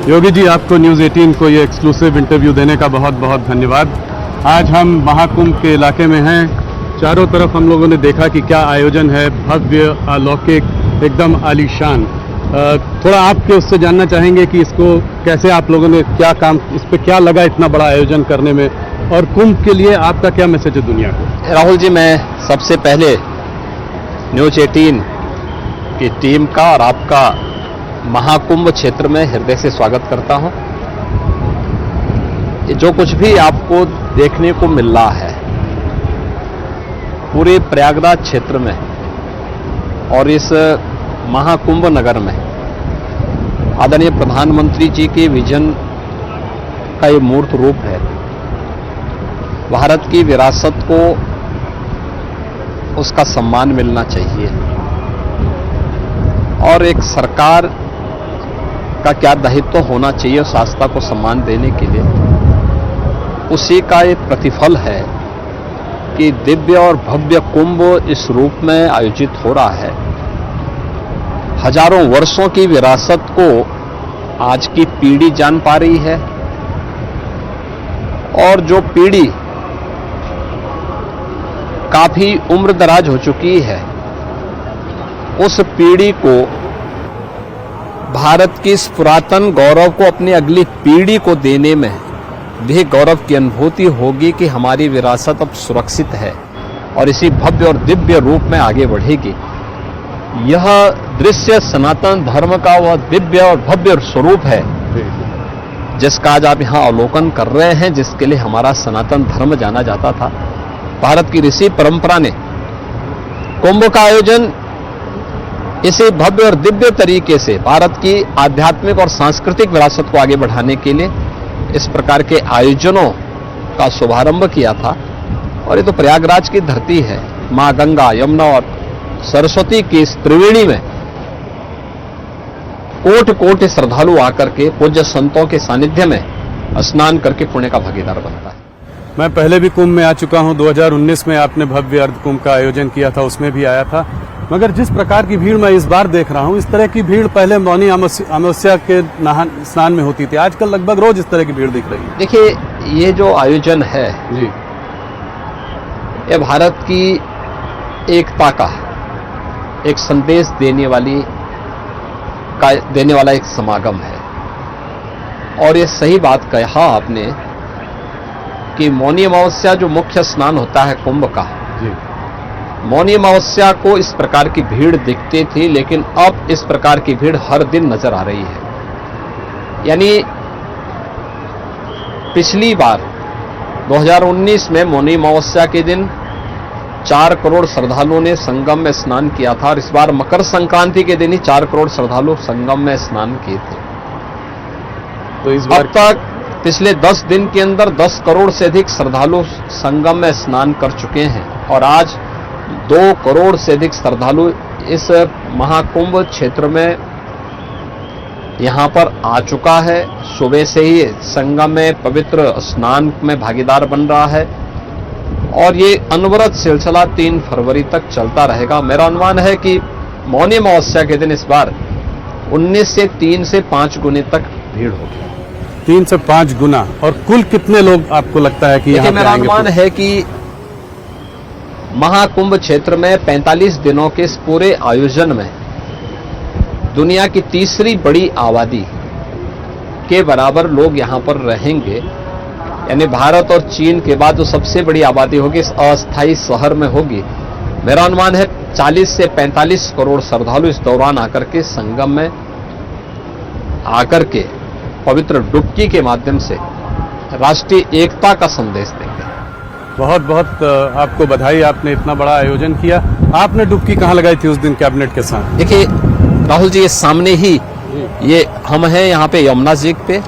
योगी जी, आपको न्यूज़ 18 को ये एक्सक्लूसिव इंटरव्यू देने का बहुत बहुत धन्यवाद। आज हम महाकुंभ के इलाके में हैं। चारों तरफ हम लोगों ने देखा कि क्या आयोजन है, भव्य, अलौकिक, एकदम आलीशान। थोड़ा आपके उससे जानना चाहेंगे कि इसको कैसे आप लोगों ने क्या काम, इस पे क्या लगा इतना बड़ा आयोजन करने में, और कुंभ के लिए आपका क्या मैसेज है दुनिया को? राहुल जी, मैं सबसे पहले न्यूज़ 18 की टीम का और आपका महाकुंभ क्षेत्र में हृदय से स्वागत करता हूं। जो कुछ भी आपको देखने को मिल रहा है पूरे प्रयागराज क्षेत्र में और इस महाकुंभ नगर में, आदरणीय प्रधानमंत्री जी के विजन का ये मूर्त रूप है। भारत की विरासत को उसका सम्मान मिलना चाहिए और एक सरकार का क्या दायित्व होना चाहिए उस आस्था को सम्मान देने के लिए, उसी का एक प्रतिफल है कि दिव्य और भव्य कुंभ इस रूप में आयोजित हो रहा है। हजारों वर्षों की विरासत को आज की पीढ़ी जान पा रही है और जो पीढ़ी काफी उम्र दराज हो चुकी है, उस पीढ़ी को भारत की इस पुरातन गौरव को अपनी अगली पीढ़ी को देने में भी गौरव की अनुभूति होगी कि हमारी विरासत अब सुरक्षित है और इसी भव्य और दिव्य रूप में आगे बढ़ेगी। यह दृश्य सनातन धर्म का वह दिव्य और भव्य स्वरूप है जिसका आज आप यहाँ अवलोकन कर रहे हैं, जिसके लिए हमारा सनातन धर्म जाना जाता था। भारत की ऋषि परंपरा ने कुंभ का आयोजन इसी भव्य और दिव्य तरीके से भारत की आध्यात्मिक और सांस्कृतिक विरासत को आगे बढ़ाने के लिए इस प्रकार के आयोजनों का शुभारंभ किया था। और ये तो प्रयागराज की धरती है, मां गंगा, यमुना और सरस्वती की इस त्रिवेणी में कोटि कोटि श्रद्धालु आकर के पूज्य संतों के सानिध्य में स्नान करके पुण्य का भागीदार बनता है। मैं पहले भी कुंभ में आ चुका हूं। 2019 में आपने भव्य अर्ध कुंभ का आयोजन किया था, उसमें भी आया था। मगर जिस प्रकार की भीड़ मैं इस बार देख रहा हूं, इस तरह की भीड़ पहले मौनी अमावस्या के स्नान में होती थी। आजकल लगभग रोज इस तरह की भीड़ दिख रही है। देखिए, ये जो आयोजन है जी, ये भारत की एकता का एक संदेश देने वाला एक समागम है। और ये सही बात कहा आपने कि मौनी अमावस्या जो मुख्य स्नान होता है कुंभ का, जी, मौनी अमावस्या को इस प्रकार की भीड़ दिखती थी, लेकिन अब इस प्रकार की भीड़ हर दिन नजर आ रही है। यानी पिछली बार 2019 में मौनी अमावस्या के दिन 4 करोड़ श्रद्धालुओं ने संगम में स्नान किया था और इस बार मकर संक्रांति के दिन ही 4 करोड़ श्रद्धालु संगम में स्नान किए थे। तो इस बार अब तक पिछले 10 दिन के अंदर 10 करोड़ से अधिक श्रद्धालु संगम में स्नान कर चुके हैं और आज 2 करोड़ से अधिक श्रद्धालु इस महाकुंभ क्षेत्र में यहां पर आ चुका है। सुबह से ही संगम में पवित्र स्नान में भागीदार बन रहा है और ये अनवरत सिलसिला 3 फरवरी तक चलता रहेगा। मेरा अनुमान है कि मौनी अमावस्या के दिन इस बार 19 से 3 से 5 गुने तक भीड़ होगी। 3 से 5 गुना। और कुल कितने लोग आपको लगता है कि यहाँ पे मेरा आएंगे? अनुमान है कि महाकुंभ क्षेत्र में 45 दिनों के इस पूरे आयोजन में दुनिया की तीसरी बड़ी आबादी के बराबर लोग यहां पर रहेंगे। यानी भारत और चीन के बाद जो सबसे बड़ी आबादी होगी इस अस्थायी शहर में होगी। मेरा अनुमान है 40 से 45 करोड़ श्रद्धालु इस दौरान आकर के संगम में आकर के पवित्र डुबकी के माध्यम से राष्ट्रीय एकता का संदेश देंगे। बहुत बहुत आपको बधाई, आपने इतना बड़ा आयोजन किया। आपने डुबकी कहाँ लगाई थी उस दिन कैबिनेट के साथ? देखिए राहुल जी, ये सामने ही ये हम हैं यहाँ पे यमुना जी पे,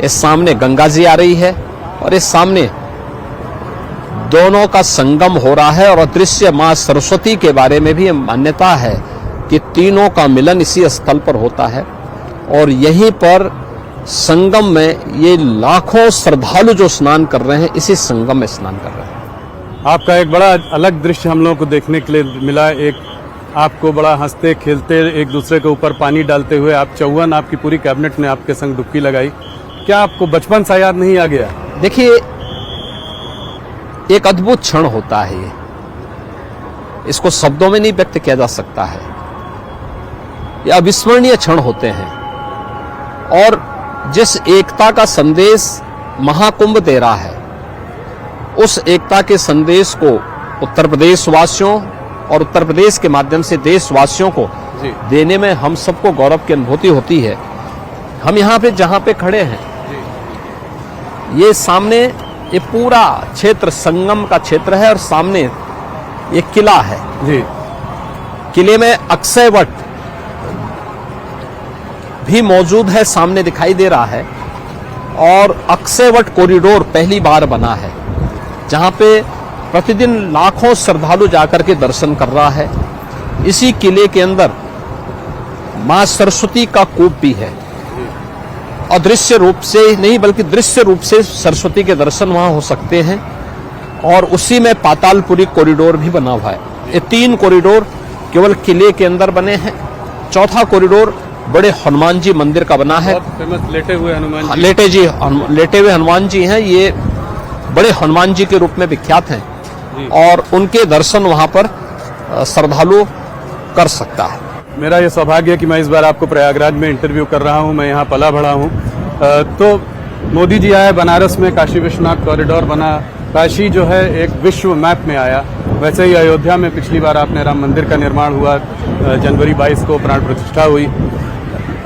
इस सामने गंगा जी आ रही है और इस सामने दोनों का संगम हो रहा है। और अदृश्य मां सरस्वती के बारे में भी मान्यता है कि तीनों का मिलन इसी स्थल पर होता है और यहीं पर संगम में ये लाखों श्रद्धालु जो स्नान कर रहे हैं इसी संगम में स्नान कर रहे हैं। आपका एक बड़ा अलग दृश्य हम लोगों को देखने के लिए मिला। एक आपको बड़ा हंसते खेलते एक दूसरे के ऊपर पानी डालते हुए आप 54 आपकी पूरी कैबिनेट ने आपके संग डुबकी लगाई, क्या आपको बचपन सा याद नहीं आ गया? देखिए, एक अद्भुत क्षण होता है ये, इसको शब्दों में नहीं व्यक्त किया जा सकता है। ये अविस्मरणीय क्षण होते हैं और जिस एकता का संदेश महाकुंभ दे रहा है, उस एकता के संदेश को उत्तर प्रदेश वासियों और उत्तर प्रदेश के माध्यम से देशवासियों को जी। देने में हम सबको गौरव की अनुभूति होती है। हम यहाँ पे जहाँ पे खड़े हैं, ये सामने ये पूरा क्षेत्र संगम का क्षेत्र है और सामने ये किला है जी। किले में अक्षय वट भी मौजूद है, सामने दिखाई दे रहा है। और अक्षय वट कॉरिडोर पहली बार बना है, जहां पे प्रतिदिन लाखों श्रद्धालु जाकर के दर्शन कर रहा है। इसी किले के अंदर मां सरस्वती का कूप भी है। अदृश्य रूप से नहीं बल्कि दृश्य रूप से सरस्वती के दर्शन वहां हो सकते हैं। और उसी में पातालपुरी कॉरिडोर भी बना हुआ है। ये 3 कॉरिडोर केवल किले के अंदर बने हैं। चौथा कॉरिडोर बड़े हनुमान जी मंदिर का बना है। बहुत फेमस लेटे हुए हनुमान जी। लेटे हुए हनुमान जी हैं। ये बड़े हनुमान जी के रूप में विख्यात हैं और उनके दर्शन वहां पर श्रद्धालु कर सकता है। मेरा ये सौभाग्य है कि मैं इस बार आपको प्रयागराज में इंटरव्यू कर रहा हूँ। मैं यहाँ पला बढ़ा हूँ। तो मोदी जी आए बनारस में, काशी विश्वनाथ कॉरिडोर बना, काशी जो है एक विश्व मैप में आया। वैसे ही अयोध्या में पिछली बार आपने राम मंदिर का निर्माण हुआ, जनवरी 22 को प्राण प्रतिष्ठा हुई।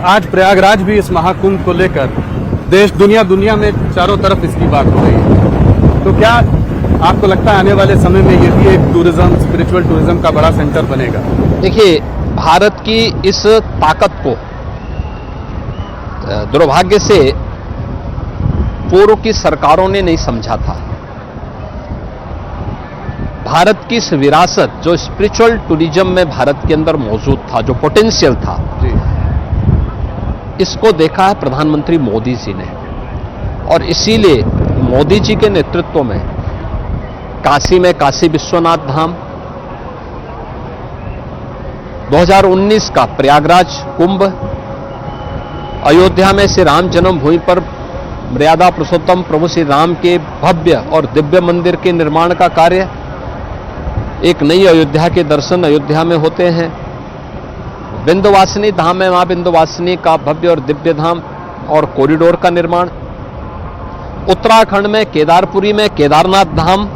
आज प्रयागराज भी इस महाकुंभ को लेकर देश दुनिया में चारों तरफ इसकी बात हो रही है। तो क्या आपको लगता है आने वाले समय में ये भी एक टूरिज्म, स्पिरिचुअल टूरिज्म का बड़ा सेंटर बनेगा? देखिए, भारत की इस ताकत को दुर्भाग्य से पूर्व की सरकारों ने नहीं समझा था। भारत की इस विरासत जो स्पिरिचुअल टूरिज्म में भारत के अंदर मौजूद था, जो पोटेंशियल था जी। इसको देखा है प्रधानमंत्री मोदी जी ने। और इसीलिए मोदी जी के नेतृत्व में काशी में काशी विश्वनाथ धाम, 2019 का प्रयागराज कुंभ, अयोध्या में श्री राम जन्मभूमि पर मर्यादा पुरुषोत्तम प्रभु श्री राम के भव्य और दिव्य मंदिर के निर्माण का कार्य, एक नई अयोध्या के दर्शन अयोध्या में होते हैं। विंध्यवासिनी धाम में मां विंध्यवासिनी का भव्य और दिव्य धाम और कॉरिडोर का निर्माण, उत्तराखंड में केदारपुरी में केदारनाथ धाम,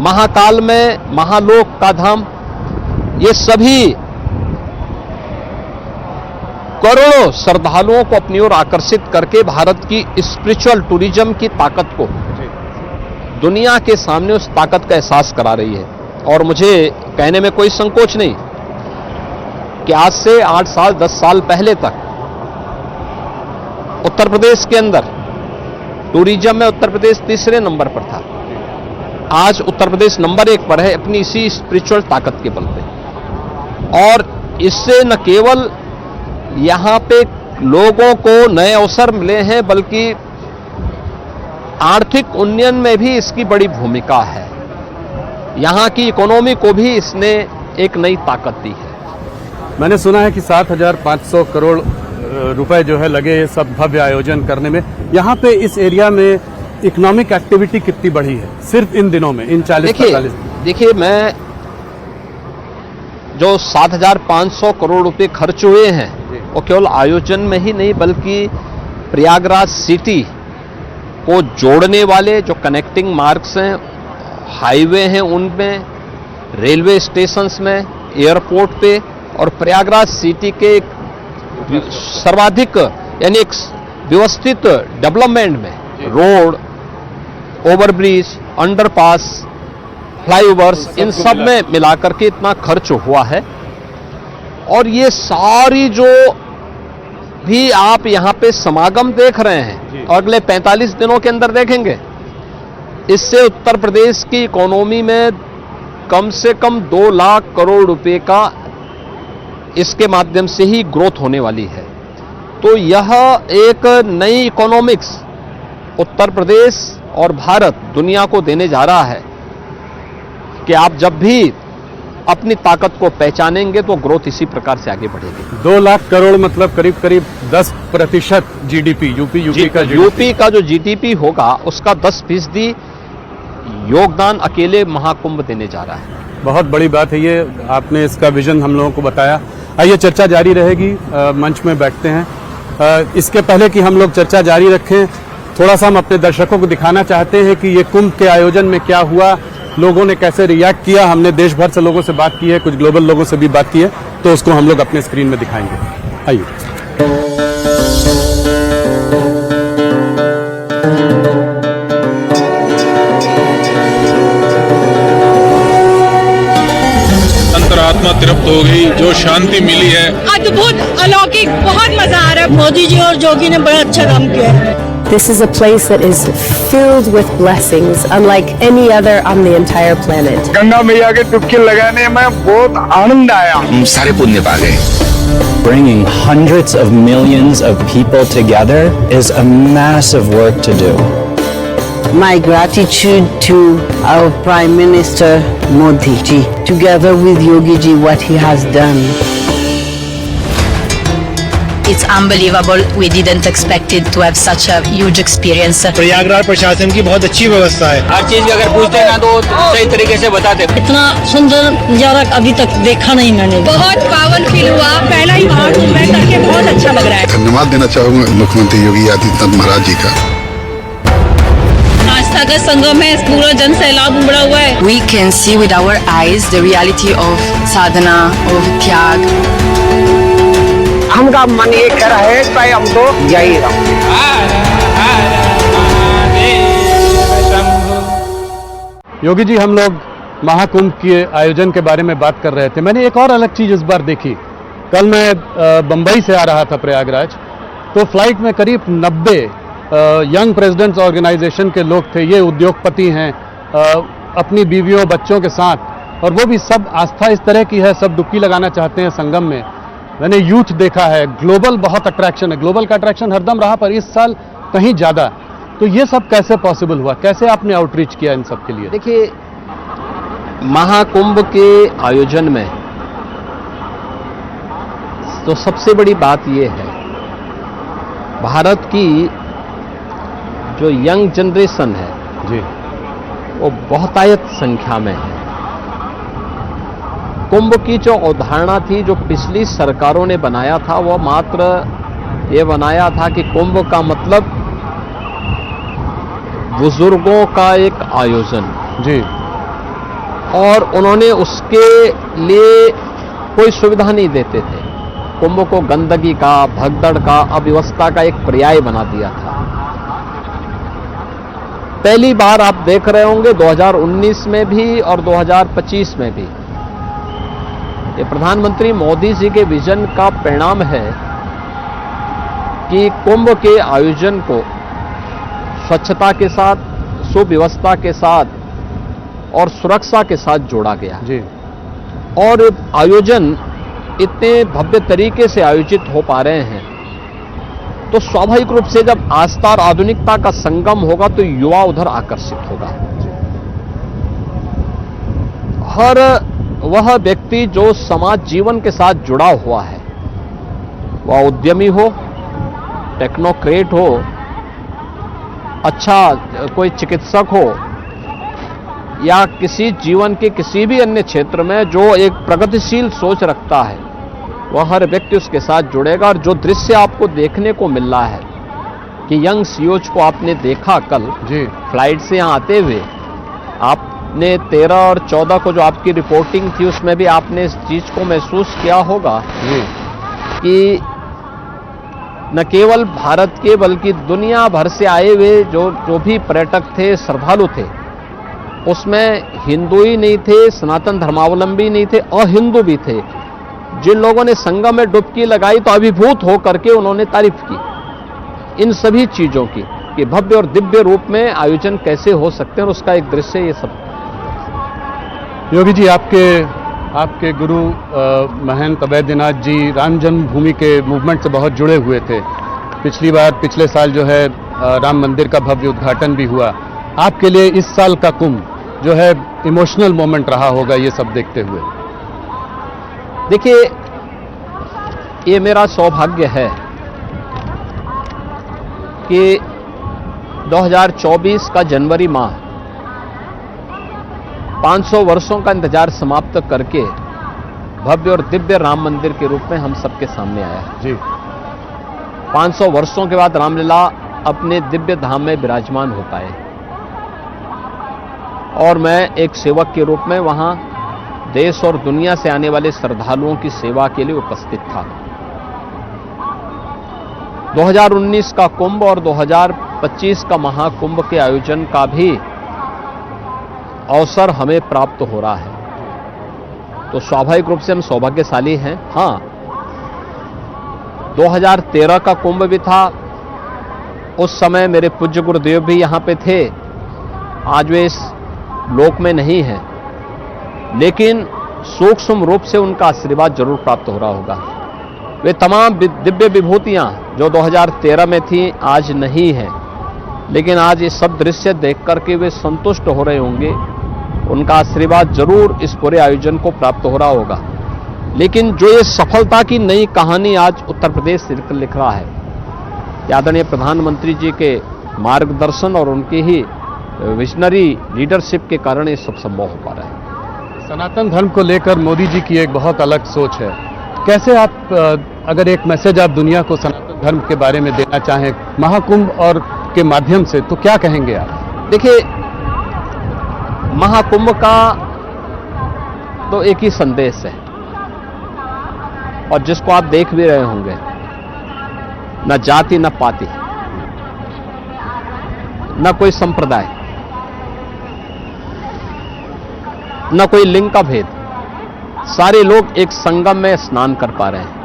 महाकाल में महालोक का धाम, ये सभी करोड़ों श्रद्धालुओं को अपनी ओर आकर्षित करके भारत की स्पिरिचुअल टूरिज्म की ताकत को दुनिया के सामने उस ताकत का एहसास करा रही है। और मुझे कहने में कोई संकोच नहीं कि आज से 8 साल 10 साल पहले तक उत्तर प्रदेश के अंदर टूरिज्म में उत्तर प्रदेश तीसरे नंबर पर था। आज उत्तर प्रदेश नंबर 1 पर है अपनी इसी स्पिरिचुअल ताकत के बल पे। और इससे न केवल यहां पे लोगों को नए अवसर मिले हैं, बल्कि आर्थिक उन्नयन में भी इसकी बड़ी भूमिका है। यहां की इकोनॉमी को भी इसने एक नई ताकत दी है। मैंने सुना है कि 7,500 करोड़ रुपए जो है लगे ये सब भव्य आयोजन करने में। यहाँ पे इस एरिया में इकोनॉमिक एक्टिविटी कितनी बढ़ी है सिर्फ इन दिनों में, इन 40-45? देखिए, मैं जो 7,500 करोड़ रुपए खर्च हुए हैं वो केवल आयोजन में ही नहीं, बल्कि प्रयागराज सिटी को जोड़ने वाले जो कनेक्टिंग मार्ग्स हैं, हाईवे हैं, उनमें, रेलवे स्टेशंस में, एयरपोर्ट पे और प्रयागराज सिटी के सर्वाधिक यानी एक व्यवस्थित डेवलपमेंट में, रोड, ओवरब्रिज, अंडरपास, फ्लाईओवर्स, इन सब में मिलाकर के इतना खर्च हुआ है। और ये सारी जो भी आप यहाँ पे समागम देख रहे हैं और अगले 45 दिनों के अंदर देखेंगे, इससे उत्तर प्रदेश की इकोनॉमी में कम से कम 2 लाख करोड़ रुपए का इसके माध्यम से ही ग्रोथ होने वाली है। तो यह एक नई इकोनॉमिक्स उत्तर प्रदेश और भारत दुनिया को देने जा रहा है कि आप जब भी अपनी ताकत को पहचानेंगे तो ग्रोथ इसी प्रकार से आगे बढ़ेगी। 2 लाख करोड़ मतलब करीब करीब 10% जीडीपी यूपी का जो जीडीपी होगा उसका 10% योगदान अकेले महाकुंभ देने जा रहा है। बहुत बड़ी बात है ये, आपने इसका विजन हम लोगों को बताया। आइए चर्चा जारी रहेगी, मंच में बैठते हैं। इसके पहले कि हम लोग चर्चा जारी रखें, थोड़ा सा हम अपने दर्शकों को दिखाना चाहते हैं कि ये कुंभ के आयोजन में क्या हुआ, लोगों ने कैसे रिएक्ट किया। हमने देश भर से लोगों से बात की है, कुछ ग्लोबल लोगों से भी बात की है, तो उसको हम लोग अपने स्क्रीन में दिखाएंगे। आइए। अंतरात्मा तृप्त हो गई, जो शांति मिली है अद्भुत अलौकिक, बहुत मजा आ रहा है। मोदी जी और जोगी ने बड़ा अच्छा काम किया है। This is a place that is filled with blessings, unlike any other on the entire planet. Ganga मैया के डुबकी लगाने में बहुत आनंद आया। हम सारे पुण्य पा गए। Bringing hundreds of millions of people together is a massive work to do. My gratitude to our Prime Minister Modi ji, together with Yogi ji, what he has done. It's unbelievable. We didn't expect it to have such a huge experience. Prayagraj प्रशासन की बहुत अच्छी व्यवस्था है। हर चीज अगर पूछते ना तो सही तरीके से बताते। इतना सुंदर नजारा अभी तक देखा नहीं मैंने। बहुत पावन फील हुआ, पहला ही महाकुंभ में करके बहुत अच्छा लग रहा है। धन्यवाद देना चाहूँगा मुख्यमंत्री योगी आदित्यनाथ महाराज जी का। आस्था का संगम है, पूरा जन सैलाब उमड़ा हुआ है। We can see with our eyes the reality of sadhana, of त्याग. हमका मन ये कह रहा है कि हम तो यही रहो। योगी जी, हम लोग महाकुंभ के आयोजन के बारे में बात कर रहे थे। मैंने एक और अलग चीज इस बार देखी। कल मैं बंबई से आ रहा था प्रयागराज, तो फ्लाइट में करीब 90 यंग प्रेसिडेंट्स ऑर्गेनाइजेशन के लोग थे। ये उद्योगपति हैं, अपनी बीवियों बच्चों के साथ, और वो भी सब आस्था इस तरह की है, सब डुबकी लगाना चाहते हैं संगम में। मैंने यूथ देखा है, ग्लोबल बहुत अट्रैक्शन है, ग्लोबल का अट्रैक्शन हरदम रहा, पर इस साल कहीं ज़्यादा। तो ये सब कैसे पॉसिबल हुआ, कैसे आपने आउटरीच किया इन सब के लिए? देखिए, महाकुंभ के आयोजन में तो सबसे बड़ी बात यह है, भारत की जो यंग जनरेशन है जी, वो बहुतायत संख्या में है। कुंभ की जो अवधारणा थी, जो पिछली सरकारों ने बनाया था, वो मात्र ये बनाया था कि कुंभ का मतलब बुजुर्गों का एक आयोजन जी, और उन्होंने उसके लिए कोई सुविधा नहीं देते थे। कुंभ को गंदगी का, भगदड़ का, अव्यवस्था का एक पर्याय बना दिया था। पहली बार आप देख रहे होंगे 2019 में भी और 2025 में भी, ये प्रधानमंत्री मोदी जी के विजन का परिणाम है कि कुंभ के आयोजन को स्वच्छता के साथ, सुव्यवस्था के साथ और सुरक्षा के साथ जोड़ा गया जी। और आयोजन इतने भव्य तरीके से आयोजित हो पा रहे हैं, तो स्वाभाविक रूप से जब आस्था और आधुनिकता का संगम होगा तो युवा उधर आकर्षित होगा। हर वह व्यक्ति जो समाज जीवन के साथ जुड़ा हुआ है, वह उद्यमी हो, टेक्नोक्रेट हो, अच्छा कोई चिकित्सक हो, या किसी जीवन के किसी भी अन्य क्षेत्र में जो एक प्रगतिशील सोच रखता है, वह हर व्यक्ति उसके साथ जुड़ेगा। और जो दृश्य आपको देखने को मिल रहा है कि यंग सीओज को आपने देखा कल जी, फ्लाइट से यहाँ आते हुए, आपने 13 और 14 को जो आपकी रिपोर्टिंग थी उसमें भी आपने इस चीज को महसूस किया होगा जी, कि न केवल भारत के बल्कि दुनिया भर से आए हुए जो भी पर्यटक थे, श्रद्धालु थे, उसमें हिंदू ही नहीं थे, सनातन धर्मावलंबी नहीं थे, अहिंदू भी थे। जिन लोगों ने संगम में डुबकी लगाई तो अभिभूत होकर के उन्होंने तारीफ की इन सभी चीजों की, कि भव्य और दिव्य रूप में आयोजन कैसे हो सकते हैं, और उसका एक दृश्य ये सब। योगी जी, आपके गुरु महंत अवैधनाथ जी राम जन्मभूमि के मूवमेंट से बहुत जुड़े हुए थे। पिछले साल जो है राम मंदिर का भव्य उद्घाटन भी हुआ। आपके लिए इस साल का कुंभ जो है इमोशनल मोमेंट रहा होगा ये सब देखते हुए? देखिए, ये मेरा सौभाग्य है कि 2024 का जनवरी माह 500 वर्षों का इंतजार समाप्त करके भव्य और दिव्य राम मंदिर के रूप में हम सबके सामने आया है। जी 500 वर्षों के बाद रामलीला अपने दिव्य धाम में विराजमान हो पाए और मैं एक सेवक के रूप में वहां देश और दुनिया से आने वाले श्रद्धालुओं की सेवा के लिए उपस्थित था। 2019 का कुंभ और 2025 का महाकुंभ के आयोजन का भी अवसर हमें प्राप्त हो रहा है, तो स्वाभाविक रूप से हम सौभाग्यशाली हैं। हां, 2013 का कुंभ भी था, उस समय मेरे पूज्य गुरुदेव भी यहां पे थे, आज वे इस लोक में नहीं हैं, लेकिन सूक्ष्म रूप से उनका आशीर्वाद जरूर प्राप्त हो रहा होगा। वे तमाम दिव्य विभूतियां जो 2013 में थी आज नहीं हैं, लेकिन आज ये सब दृश्य देख करके वे संतुष्ट हो रहे होंगे, उनका आशीर्वाद जरूर इस पूरे आयोजन को प्राप्त हो रहा होगा। लेकिन जो ये सफलता की नई कहानी आज उत्तर प्रदेश लिख रहा है, आदरणीय प्रधानमंत्री जी के मार्गदर्शन और उनकी ही विजनरी लीडरशिप के कारण ये सब संभव हो पा रहा है। सनातन धर्म को लेकर मोदी जी की एक बहुत अलग सोच है। कैसे आप अगर एक मैसेज आप दुनिया को सनातन धर्म के बारे में देना चाहें महाकुंभ और के माध्यम से, तो क्या कहेंगे आप? देखिए, महाकुंभ का तो एक ही संदेश है और जिसको आप देख भी रहे होंगे, न जाति न पाति, न कोई संप्रदाय, न कोई लिंग का भेद, सारे लोग एक संगम में स्नान कर पा रहे हैं।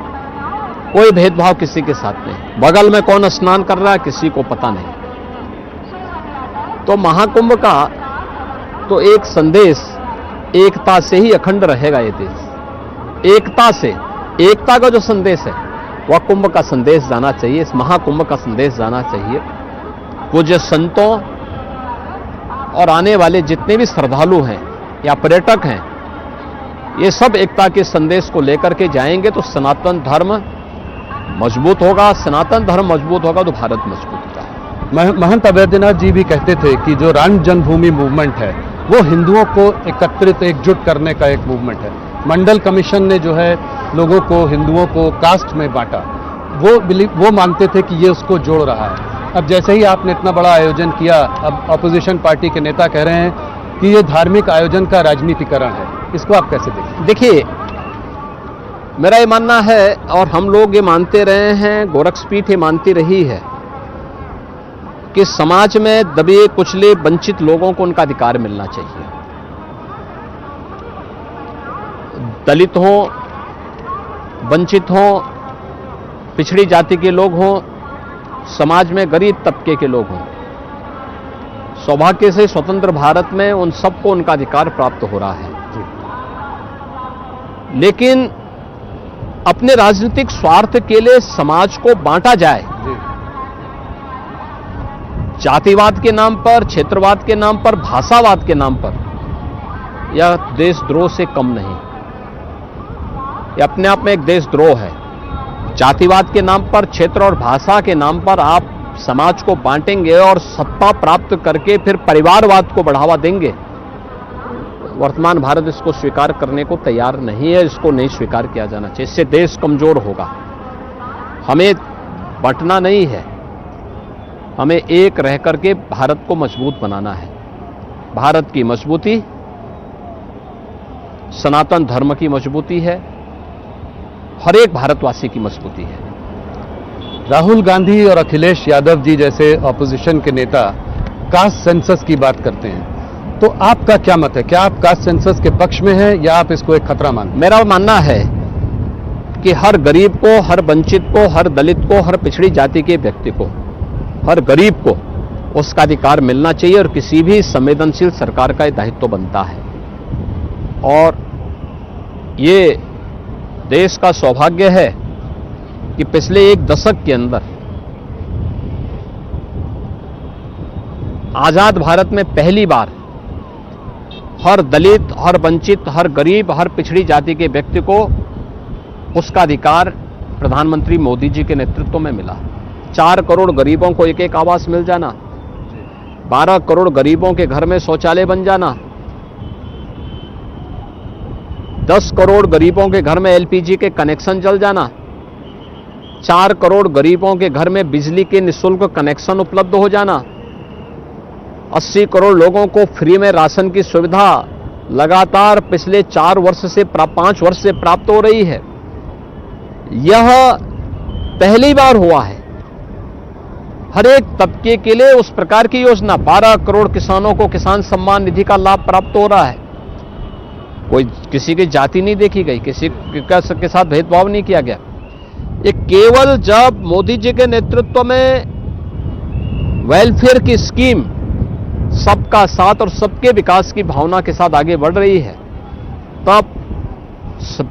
कोई भेदभाव किसी के साथ नहीं, बगल में कौन स्नान कर रहा है किसी को पता नहीं। तो महाकुंभ का तो एक संदेश, एकता से ही अखंड रहेगा ये देश। एकता से, एकता का जो संदेश है वह कुंभ का संदेश जाना चाहिए, इस महाकुंभ का संदेश जाना चाहिए। पूज्य संतों और आने वाले जितने भी श्रद्धालु हैं या पर्यटक हैं, ये सब एकता के संदेश को लेकर के जाएंगे तो सनातन धर्म मजबूत होगा। सनातन धर्म मजबूत होगा तो भारत मजबूत होगा। महंत अवैधनाथ जी भी कहते थे कि जो राम जन्मभूमि मूवमेंट है वो हिंदुओं को एकत्रित एकजुट करने का एक मूवमेंट है। मंडल कमीशन ने जो है लोगों को, हिंदुओं को कास्ट में बांटा, वो मानते थे कि ये उसको जोड़ रहा है। अब जैसे ही आपने इतना बड़ा आयोजन किया, अब अपोजिशन पार्टी के नेता कह रहे हैं कि ये धार्मिक आयोजन का राजनीतिकरण है, इसको आप कैसे देखते? देखिए, मेरा ये मानना है और हम लोग ये मानते रहे हैं, गोरक्षपीठ ये मानती रही है कि समाज में दबे कुचले वंचित लोगों को उनका अधिकार मिलना चाहिए। दलित हों, वंचित हों, पिछड़ी जाति के लोग हों, समाज में गरीब तबके के लोग हों, सौभाग्य से स्वतंत्र भारत में उन सबको उनका अधिकार प्राप्त हो रहा है। लेकिन अपने राजनीतिक स्वार्थ के लिए समाज को बांटा जाए, जातिवाद के नाम पर, क्षेत्रवाद के नाम पर, भाषावाद के नाम पर, यह देशद्रोह से कम नहीं। यह अपने आप में एक देशद्रोह है। जातिवाद के नाम पर, क्षेत्र और भाषा के नाम पर आप समाज को बांटेंगे और सत्ता प्राप्त करके फिर परिवारवाद को बढ़ावा देंगे। वर्तमान भारत इसको स्वीकार करने को तैयार नहीं है, इसको नहीं स्वीकार किया जाना चाहिए। इससे देश कमजोर होगा। हमें बंटना नहीं है, हमें एक रह करके भारत को मजबूत बनाना है। भारत की मजबूती सनातन धर्म की मजबूती है, हर एक भारतवासी की मजबूती है। राहुल गांधी और अखिलेश यादव जी जैसे ऑपोजिशन के नेता कास्ट सेंसस की बात करते हैं, तो आपका क्या मत है? क्या आप कास्ट सेंसस के पक्ष में हैं या आप इसको एक खतरा मानते हैं? मेरा मानना है कि हर गरीब को, हर वंचित को, हर दलित को, हर पिछड़ी जाति के व्यक्ति को, हर गरीब को उसका अधिकार मिलना चाहिए और किसी भी संवेदनशील सरकार का यह दायित्व बनता है। और ये देश का सौभाग्य है कि पिछले एक दशक के अंदर आजाद भारत में पहली बार हर दलित, हर वंचित, हर गरीब, हर पिछड़ी जाति के व्यक्ति को उसका अधिकार प्रधानमंत्री मोदी जी के नेतृत्व में मिला। 4 करोड़ गरीबों को एक आवास मिल जाना, 12 करोड़ गरीबों के घर में शौचालय बन जाना, 10 करोड़ गरीबों के घर में एलपीजी के कनेक्शन जल जाना, 4 करोड़ गरीबों के घर में बिजली के निःशुल्क कनेक्शन उपलब्ध हो जाना, 80 करोड़ लोगों को फ्री में राशन की सुविधा लगातार पिछले 5 वर्ष से प्राप्त हो रही है। यह पहली बार हुआ है। हर एक तबके के लिए उस प्रकार की योजना, 12 करोड़ किसानों को किसान सम्मान निधि का लाभ प्राप्त हो रहा है। कोई किसी की जाति नहीं देखी गई, किसी के साथ भेदभाव नहीं किया गया। ये केवल जब मोदी जी के नेतृत्व में वेलफेयर की स्कीम सबका साथ और सबके विकास की भावना के साथ आगे बढ़ रही है, तब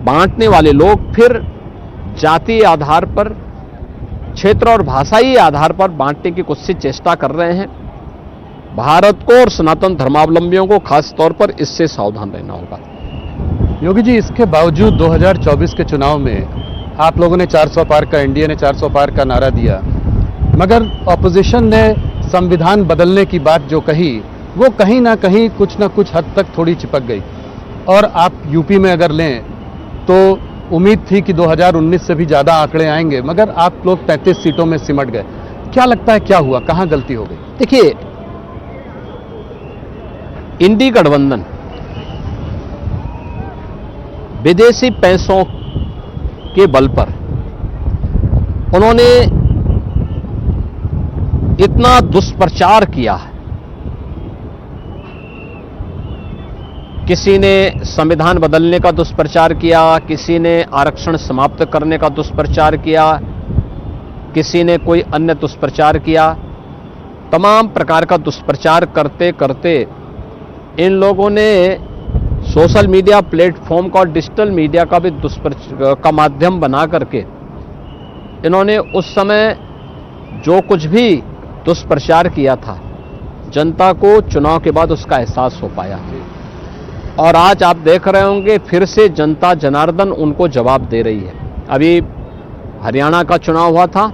बांटने वाले लोग फिर जातीय आधार पर, क्षेत्र और भाषाई आधार पर बांटने की कुछ चेष्टा कर रहे हैं। भारत को और सनातन धर्मावलंबियों को खास तौर पर इससे सावधान रहना होगा। योगी जी, इसके बावजूद 2024 के चुनाव में आप लोगों ने 400 पार का, एनडीए ने 400 पार का नारा दिया, मगर ऑपोजिशन ने संविधान बदलने की बात जो कही, वो कहीं ना कहीं कुछ ना कुछ हद तक थोड़ी चिपक गई। और आप यूपी में अगर लें तो उम्मीद थी कि 2019 से भी ज़्यादा आंकड़े आएंगे, मगर आप लोग 33 सीटों में सिमट गए। क्या लगता है, क्या हुआ, कहां गलती हो गई? देखिए, इंडी गठबंधन विदेशी पैसों के बल पर उन्होंने इतना दुष्प्रचार किया है। किसी ने संविधान बदलने का दुष्प्रचार किया, किसी ने आरक्षण समाप्त करने का दुष्प्रचार किया, किसी ने कोई अन्य दुष्प्रचार किया। तमाम प्रकार का दुष्प्रचार करते करते इन लोगों ने सोशल मीडिया प्लेटफॉर्म का और डिजिटल मीडिया का भी का माध्यम बना करके इन्होंने उस समय जो कुछ भी दुष्प्रचार किया था, जनता को चुनाव के बाद उसका एहसास हो पाया। और आज आप देख रहे होंगे फिर से जनता जनार्दन उनको जवाब दे रही है। अभी हरियाणा का चुनाव हुआ था,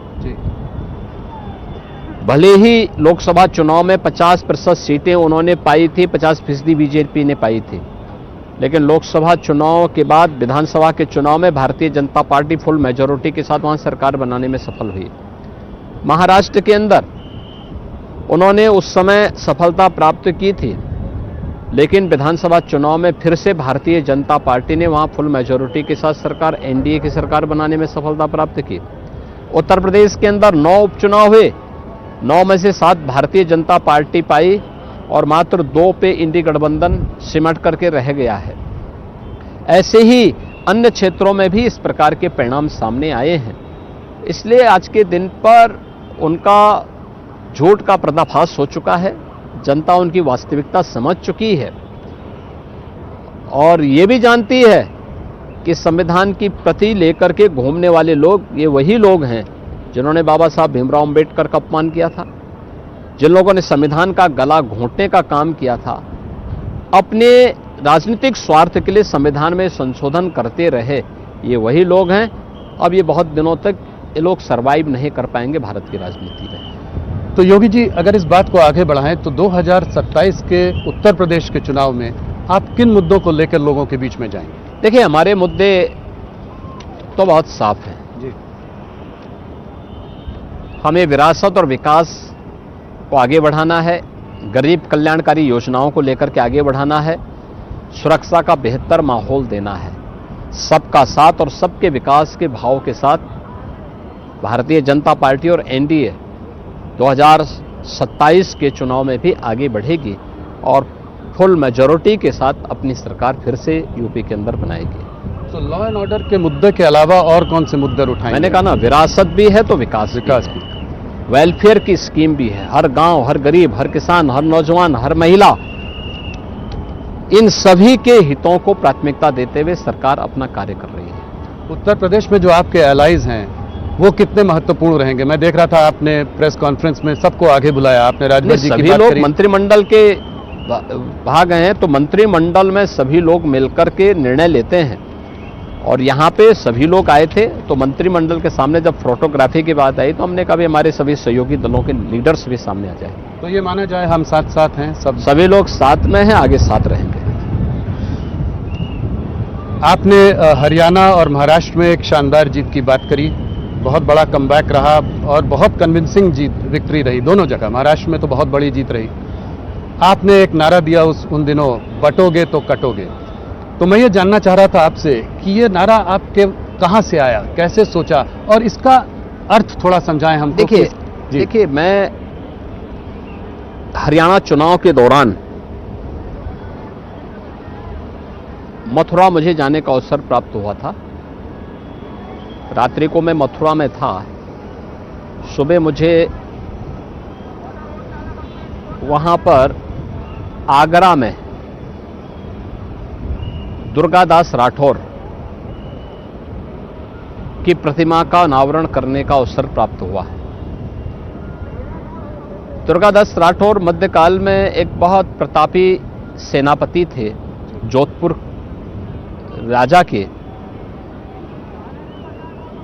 भले ही लोकसभा चुनाव में 50% सीटें उन्होंने पाई थी, 50% बीजेपी ने पाई थी, लेकिन लोकसभा चुनाव के बाद विधानसभा के चुनाव में Bharatiya Janata party full majority के साथ वहां सरकार बनाने में सफल हुई। महाराष्ट्र के अंदर उन्होंने उस समय सफलता प्राप्त की थी, लेकिन विधानसभा चुनाव में फिर से भारतीय जनता पार्टी ने वहां फुल मेजॉरिटी के साथ सरकार, एनडीए की सरकार बनाने में सफलता प्राप्त की। उत्तर प्रदेश के अंदर 9 उपचुनाव हुए, 9 में से 7 भारतीय जनता पार्टी पाई और मात्र 2 पे इंडी गठबंधन सिमट करके रह गया है। ऐसे ही अन्य क्षेत्रों में भी इस प्रकार के परिणाम सामने आए हैं। इसलिए आज के दिन पर उनका झूठ का पर्दाफाश हो चुका है, जनता उनकी वास्तविकता समझ चुकी है और ये भी जानती है कि संविधान की प्रति लेकर के घूमने वाले लोग ये वही लोग हैं जिन्होंने बाबा साहब भीमराव अंबेडकर का अपमान किया था, जिन लोगों ने संविधान का गला घोंटने का काम किया था, अपने राजनीतिक स्वार्थ के लिए संविधान में संशोधन करते रहे। ये वही लोग हैं। अब ये बहुत दिनों तक ये लोग सरवाइव नहीं कर पाएंगे भारत की राजनीति में। तो योगी जी, अगर इस बात को आगे बढ़ाएं तो 2027 के उत्तर प्रदेश के चुनाव में आप किन मुद्दों को लेकर लोगों के बीच में जाएंगे? देखिए, हमारे मुद्दे तो बहुत साफ हैं जी। हमें विरासत और विकास को आगे बढ़ाना है, गरीब कल्याणकारी योजनाओं को लेकर के आगे बढ़ाना है, सुरक्षा का बेहतर माहौल देना है, सबका साथ और सबके विकास के भाव के साथ भारतीय जनता पार्टी और एनडीए 2027 के चुनाव में भी आगे बढ़ेगी और फुल मेजॉरिटी के साथ अपनी सरकार फिर से यूपी के अंदर बनाएगी। तो लॉ एंड ऑर्डर के मुद्दे के अलावा और कौन से मुद्दे उठाएंगे? मैंने कहा ना, विरासत भी है तो विकास भी है। वेलफेयर की स्कीम भी है। हर गांव, हर गरीब, हर किसान, हर नौजवान, हर महिला, इन सभी के हितों को प्राथमिकता देते हुए सरकार अपना कार्य कर रही है। उत्तर प्रदेश में जो आपके एलाइज हैं वो कितने महत्वपूर्ण रहेंगे? मैं देख रहा था आपने प्रेस कॉन्फ्रेंस में सबको आगे बुलाया, आपने राजनाथ जी की बात लोग करी। मंत्रिमंडल के भाग हैं तो मंत्रिमंडल में सभी लोग मिलकर के निर्णय लेते हैं और यहाँ पे सभी लोग आए थे, तो मंत्रिमंडल के सामने जब फोटोग्राफी की बात आई तो हमने कहा भी हमारे सभी सहयोगी दलों के लीडर्स भी सामने आ जाए। तो ये माना जाए हम साथ साथ हैं, सभी लोग साथ में हैं, आगे साथ रहेंगे। आपने हरियाणा और महाराष्ट्र में एक शानदार जीत की बात करी, बहुत बड़ा कमबैक रहा और बहुत कन्विंसिंग विक्ट्री रही दोनों जगह। महाराष्ट्र में तो बहुत बड़ी जीत रही। आपने एक नारा दिया उन दिनों, बटोगे तो कटोगे। तो मैं ये जानना चाह रहा था आपसे कि ये नारा आपके कहाँ से आया, कैसे सोचा, और इसका अर्थ थोड़ा समझाएं हमको। देखिए मैं हरियाणा चुनाव के दौरान मथुरा मुझे जाने का अवसर प्राप्त हुआ था। रात्रि को मैं मथुरा में था, सुबह मुझे वहां पर आगरा में दुर्गादास राठौर की प्रतिमा का अनावरण करने का अवसर प्राप्त हुआ। दुर्गादास राठौर मध्यकाल में एक बहुत प्रतापी सेनापति थे, जोधपुर राजा के।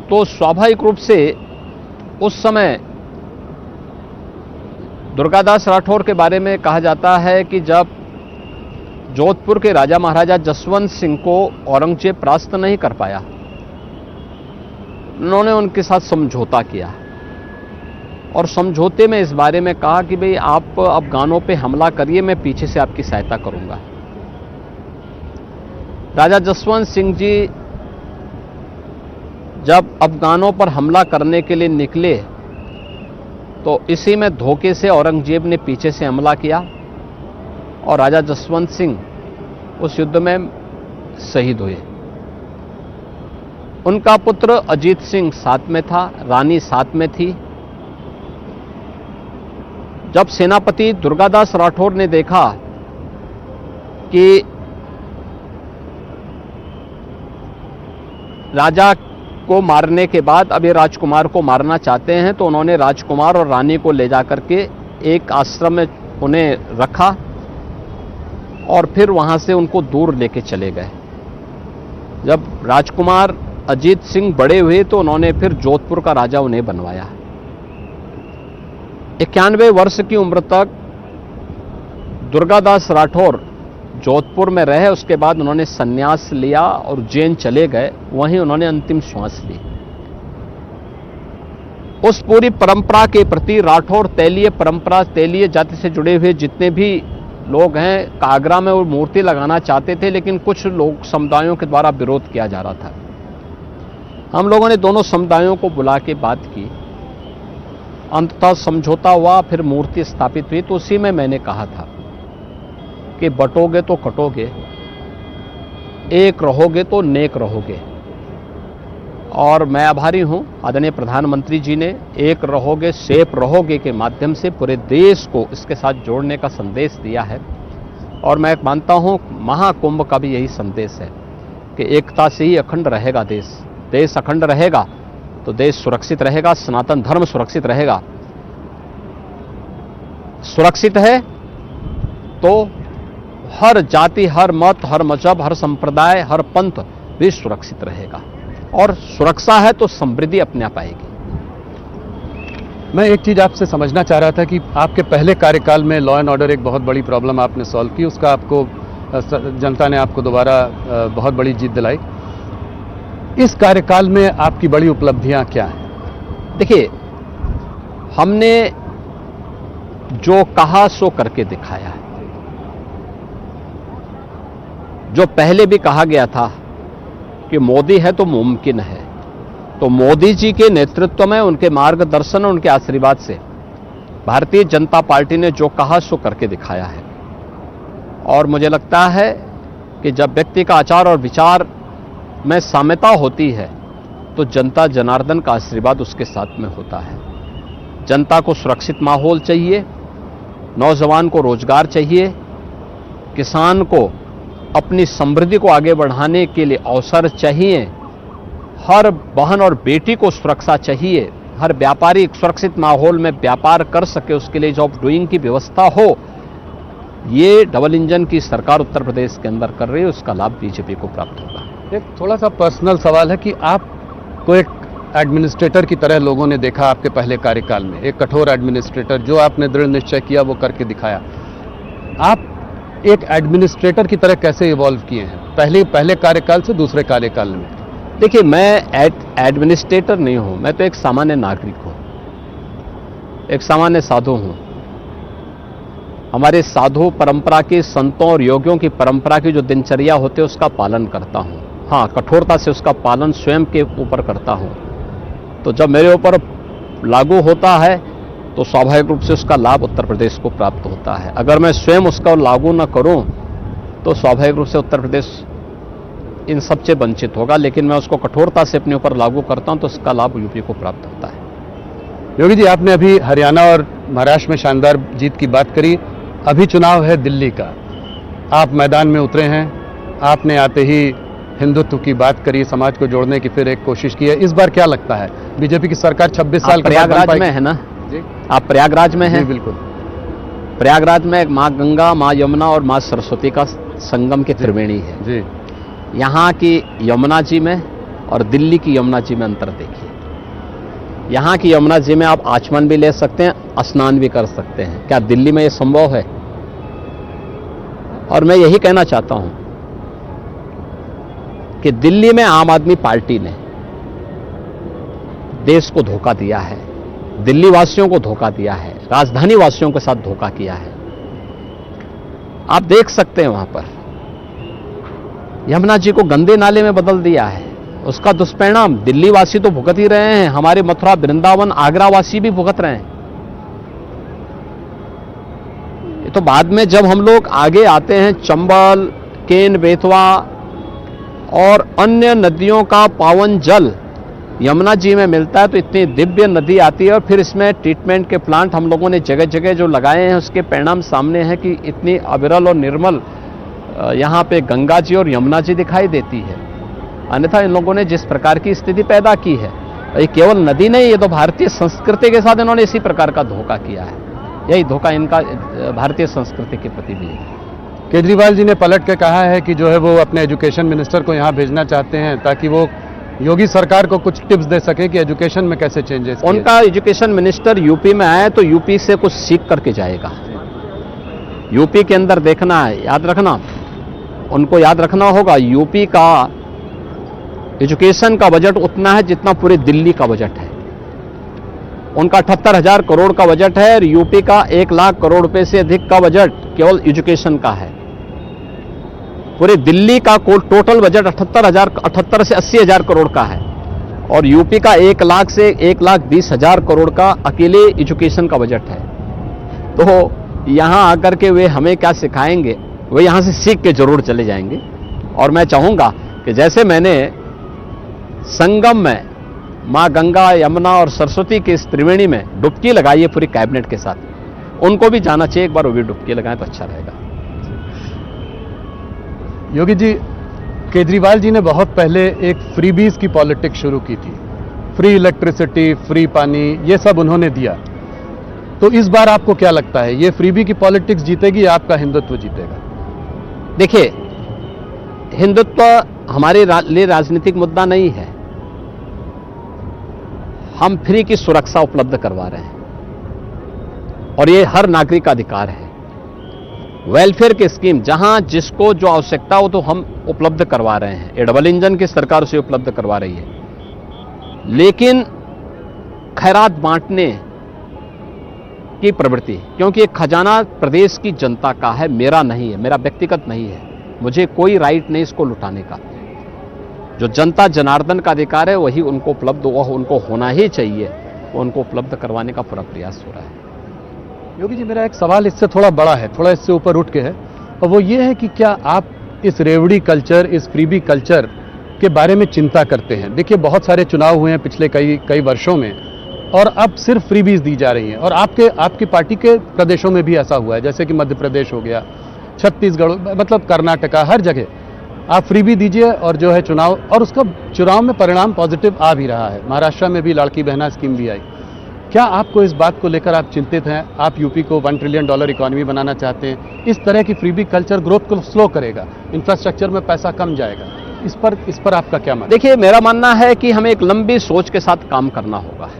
तो स्वाभाविक रूप से उस समय दुर्गादास राठौर के बारे में कहा जाता है कि जब जोधपुर के राजा महाराजा जसवंत सिंह को औरंगजेब परास्त नहीं कर पाया, उन्होंने उनके साथ समझौता किया और समझौते में इस बारे में कहा कि भाई आप अफगानों पे हमला करिए, मैं पीछे से आपकी सहायता करूंगा। राजा जसवंत सिंह जी जब अफगानों पर हमला करने के लिए निकले तो इसी में धोखे से औरंगजेब ने पीछे से हमला किया और राजा जसवंत सिंह उस युद्ध में शहीद हुए। उनका पुत्र अजीत सिंह साथ में था, रानी साथ में थी। जब सेनापति दुर्गादास राठौर ने देखा कि राजा को मारने के बाद अब ये राजकुमार को मारना चाहते हैं, तो उन्होंने राजकुमार और रानी को ले जाकर के एक आश्रम में उन्हें रखा और फिर वहां से उनको दूर लेके चले गए। जब राजकुमार अजीत सिंह बड़े हुए तो उन्होंने फिर जोधपुर का राजा उन्हें बनवाया। 91 वर्ष की उम्र तक दुर्गादास राठौर जोधपुर में रहे। उसके बाद उन्होंने संन्यास लिया और उज्जैन चले गए, वहीं उन्होंने अंतिम श्वास ली। उस पूरी परंपरा के प्रति राठौर तेलीय परंपरा, तेलीय जाति से जुड़े हुए जितने भी लोग हैं, आगरा में वो मूर्ति लगाना चाहते थे, लेकिन कुछ लोग समुदायों के द्वारा विरोध किया जा रहा था। हम लोगों ने दोनों समुदायों को बुला के बात की, अंततः समझौता हुआ, फिर मूर्ति स्थापित हुई। तो उसी में मैंने कहा था कि बटोगे तो कटोगे, एक रहोगे तो नेक रहोगे। और मैं आभारी हूं आदरणीय प्रधानमंत्री जी ने एक रहोगे सेफ रहोगे के माध्यम से पूरे देश को इसके साथ जोड़ने का संदेश दिया है। और मैं मानता हूं महाकुंभ का भी यही संदेश है कि एकता से ही अखंड रहेगा देश। देश अखंड रहेगा तो देश सुरक्षित रहेगा, सनातन धर्म सुरक्षित रहेगा। सुरक्षित है तो हर जाति, हर मत, हर मजहब, हर संप्रदाय, हर पंथ भी सुरक्षित रहेगा। और सुरक्षा है तो समृद्धि अपने आप आएगी। मैं एक चीज आपसे समझना चाह रहा था कि आपके पहले कार्यकाल में लॉ एंड ऑर्डर एक बहुत बड़ी प्रॉब्लम आपने सॉल्व की, उसका आपको जनता ने आपको दोबारा बहुत बड़ी जीत दिलाई। इस कार्यकाल में आपकी बड़ी उपलब्धियां क्या हैं? देखिए, हमने जो कहा सो करके दिखाया है। जो पहले भी कहा गया था कि मोदी है तो मुमकिन है, तो मोदी जी के नेतृत्व में, उनके मार्गदर्शन और उनके आशीर्वाद से भारतीय जनता पार्टी ने जो कहा सो करके दिखाया है। और मुझे लगता है कि जब व्यक्ति का आचार और विचार में साम्यता होती है तो जनता जनार्दन का आशीर्वाद उसके साथ में होता है। जनता को सुरक्षित माहौल चाहिए, नौजवान को रोजगार चाहिए, किसान को अपनी समृद्धि को आगे बढ़ाने के लिए अवसर चाहिए, हर बहन और बेटी को सुरक्षा चाहिए, हर व्यापारी सुरक्षित माहौल में व्यापार कर सके, उसके लिए जॉब डूइंग की व्यवस्था हो। ये डबल इंजन की सरकार उत्तर प्रदेश के अंदर कर रही है, उसका लाभ बीजेपी को प्राप्त होगा। एक थोड़ा सा पर्सनल सवाल है कि आपको एक एडमिनिस्ट्रेटर की तरह लोगों ने देखा आपके पहले कार्यकाल में, एक कठोर एडमिनिस्ट्रेटर, जो आपने दृढ़ निश्चय किया वो करके दिखाया। आप एक एडमिनिस्ट्रेटर की तरह कैसे इवॉल्व किए हैं पहले कार्यकाल से दूसरे कार्यकाल में? देखिए, मैं एडमिनिस्ट्रेटर नहीं हूं, मैं तो एक सामान्य नागरिक हूं, एक सामान्य साधु हूं। हमारे साधु परंपरा की, संतों और योगियों की परंपरा की जो दिनचर्या होती है उसका पालन करता हूं। हाँ, कठोरता से उसका पालन स्वयं के ऊपर करता हूं। तो जब मेरे ऊपर लागू होता है तो स्वाभाविक रूप से उसका लाभ उत्तर प्रदेश को प्राप्त होता है। अगर मैं स्वयं उसका लागू न करूं तो स्वाभाविक रूप से उत्तर प्रदेश इन सब से वंचित होगा, लेकिन मैं उसको कठोरता से अपने ऊपर लागू करता हूं तो उसका लाभ यूपी को प्राप्त होता है। योगी जी, आपने अभी हरियाणा और महाराष्ट्र में शानदार जीत की बात करी, अभी चुनाव है दिल्ली का, आप मैदान में उतरे हैं, आपने आते ही हिंदुत्व की बात करी, समाज को जोड़ने की फिर एक कोशिश की है। इस बार क्या लगता है, बीजेपी की सरकार 26 साल प्रयागराज में है ना जी? आप प्रयागराज में हैं? बिल्कुल। प्रयागराज में माँ गंगा, माँ यमुना और माँ सरस्वती का संगम की त्रिवेणी है जी। यहाँ की यमुना जी में और दिल्ली की यमुना जी में अंतर देखिए। यहाँ की यमुना जी में आप आचमन भी ले सकते हैं, स्नान भी कर सकते हैं। क्या दिल्ली में ये संभव है? और मैं यही कहना चाहता हूं कि दिल्ली में आम आदमी पार्टी ने देश को धोखा दिया है, दिल्ली वासियों को धोखा दिया है, राजधानी वासियों के साथ धोखा किया है। आप देख सकते हैं वहां पर यमुना जी को गंदे नाले में बदल दिया है। उसका दुष्परिणाम दिल्ली वासी तो भुगत ही रहे हैं, हमारे मथुरा, वृंदावन, आगरा वासी भी भुगत रहे हैं। ये तो बाद में जब हम लोग आगे आते हैं, चंबल, केन, बेतवा और अन्य नदियों का पावन जल यमुना जी में मिलता है तो इतनी दिव्य नदी आती है, और फिर इसमें ट्रीटमेंट के प्लांट हम लोगों ने जगह जगह जो लगाए हैं उसके परिणाम सामने हैं कि इतनी अविरल और निर्मल यहाँ पे गंगा जी और यमुना जी दिखाई देती है। अन्यथा इन लोगों ने जिस प्रकार की स्थिति पैदा की है, ये केवल नदी नहीं, ये तो भारतीय संस्कृति के साथ इन्होंने इसी प्रकार का धोखा किया है। यही धोखा इनका भारतीय संस्कृति के प्रति भी है। केजरीवाल जी ने पलट के कहा है कि जो है वो अपने एजुकेशन मिनिस्टर को यहाँ भेजना चाहते हैं ताकि वो योगी सरकार को कुछ टिप्स दे सके कि एजुकेशन में कैसे चेंजेस। उनका एजुकेशन मिनिस्टर यूपी में आए तो यूपी से कुछ सीख करके जाएगा। यूपी के अंदर देखना है, याद रखना, उनको याद रखना होगा, यूपी का एजुकेशन का बजट उतना है जितना पूरे दिल्ली का बजट है। उनका 78,000 करोड़ का बजट है और यूपी का 1 लाख करोड़ रुपए से अधिक का बजट केवल एजुकेशन का है। पूरे दिल्ली का टोटल बजट 78 से 80,000 करोड़ का है और यूपी का 1 लाख से 1,20,000 करोड़ का अकेले एजुकेशन का बजट है। तो यहां आकर के वे हमें क्या सिखाएंगे, वे यहां से सीख के जरूर चले जाएंगे। और मैं चाहूंगा कि जैसे मैंने संगम में मां गंगा, यमुना और सरस्वती की इस त्रिवेणी में डुबकी लगाई है पूरी कैबिनेट के साथ, उनको भी जाना चाहिए, एक बार वो भी डुबकी लगाएं तो अच्छा रहेगा। योगी जी, केजरीवाल जी ने बहुत पहले एक फ्रीबीज की पॉलिटिक्स शुरू की थी, फ्री इलेक्ट्रिसिटी, फ्री पानी, ये सब उन्होंने दिया। तो इस बार आपको क्या लगता है, ये फ्रीबी की पॉलिटिक्स जीतेगी या आपका हिंदुत्व जीतेगा? देखिए, हिंदुत्व हमारे लिए राजनीतिक मुद्दा नहीं है। हम फ्री की सुरक्षा उपलब्ध करवा रहे हैं और ये हर नागरिक का अधिकार है। वेलफेयर की स्कीम जहां जिसको जो आवश्यकता हो तो हम उपलब्ध करवा रहे हैं। ये डबल इंजन की सरकार से उपलब्ध करवा रही है, लेकिन खैरात बांटने की प्रवृत्ति, क्योंकि ये खजाना प्रदेश की जनता का है, मेरा नहीं है, मेरा व्यक्तिगत नहीं है, मुझे कोई राइट नहीं इसको लुटाने का। जो जनता जनार्दन का अधिकार है वही उनको उपलब्ध हुआ, उनको होना ही चाहिए, वो उनको उपलब्ध करवाने का पूरा प्रयास हो रहा है। योगी जी, मेरा एक सवाल इससे थोड़ा बड़ा है, थोड़ा इससे ऊपर उठ के है, और वो ये है कि क्या आप इस रेवड़ी कल्चर, इस फ्रीबी कल्चर के बारे में चिंता करते हैं? देखिए, बहुत सारे चुनाव हुए हैं पिछले कई वर्षों में और अब सिर्फ फ्रीबीज दी जा रही हैं, और आपकी पार्टी के प्रदेशों में भी ऐसा हुआ है, जैसे कि मध्य प्रदेश हो गया, छत्तीसगढ़, मतलब कर्नाटका, हर जगह आप फ्रीबी दीजिए और जो है चुनाव, और उसका चुनाव में परिणाम पॉजिटिव आ भी रहा है। महाराष्ट्र में भी लाड़की बहना स्कीम भी आई। क्या आपको इस बात को लेकर आप चिंतित हैं? आप यूपी को $1 ट्रिलियन इकोनॉमी बनाना चाहते हैं, इस तरह की फ्रीबी कल्चर ग्रोथ को स्लो करेगा, इंफ्रास्ट्रक्चर में पैसा कम जाएगा, इस पर आपका क्या मानना? देखिए, मेरा मानना है कि हमें एक लंबी सोच के साथ काम करना होगा।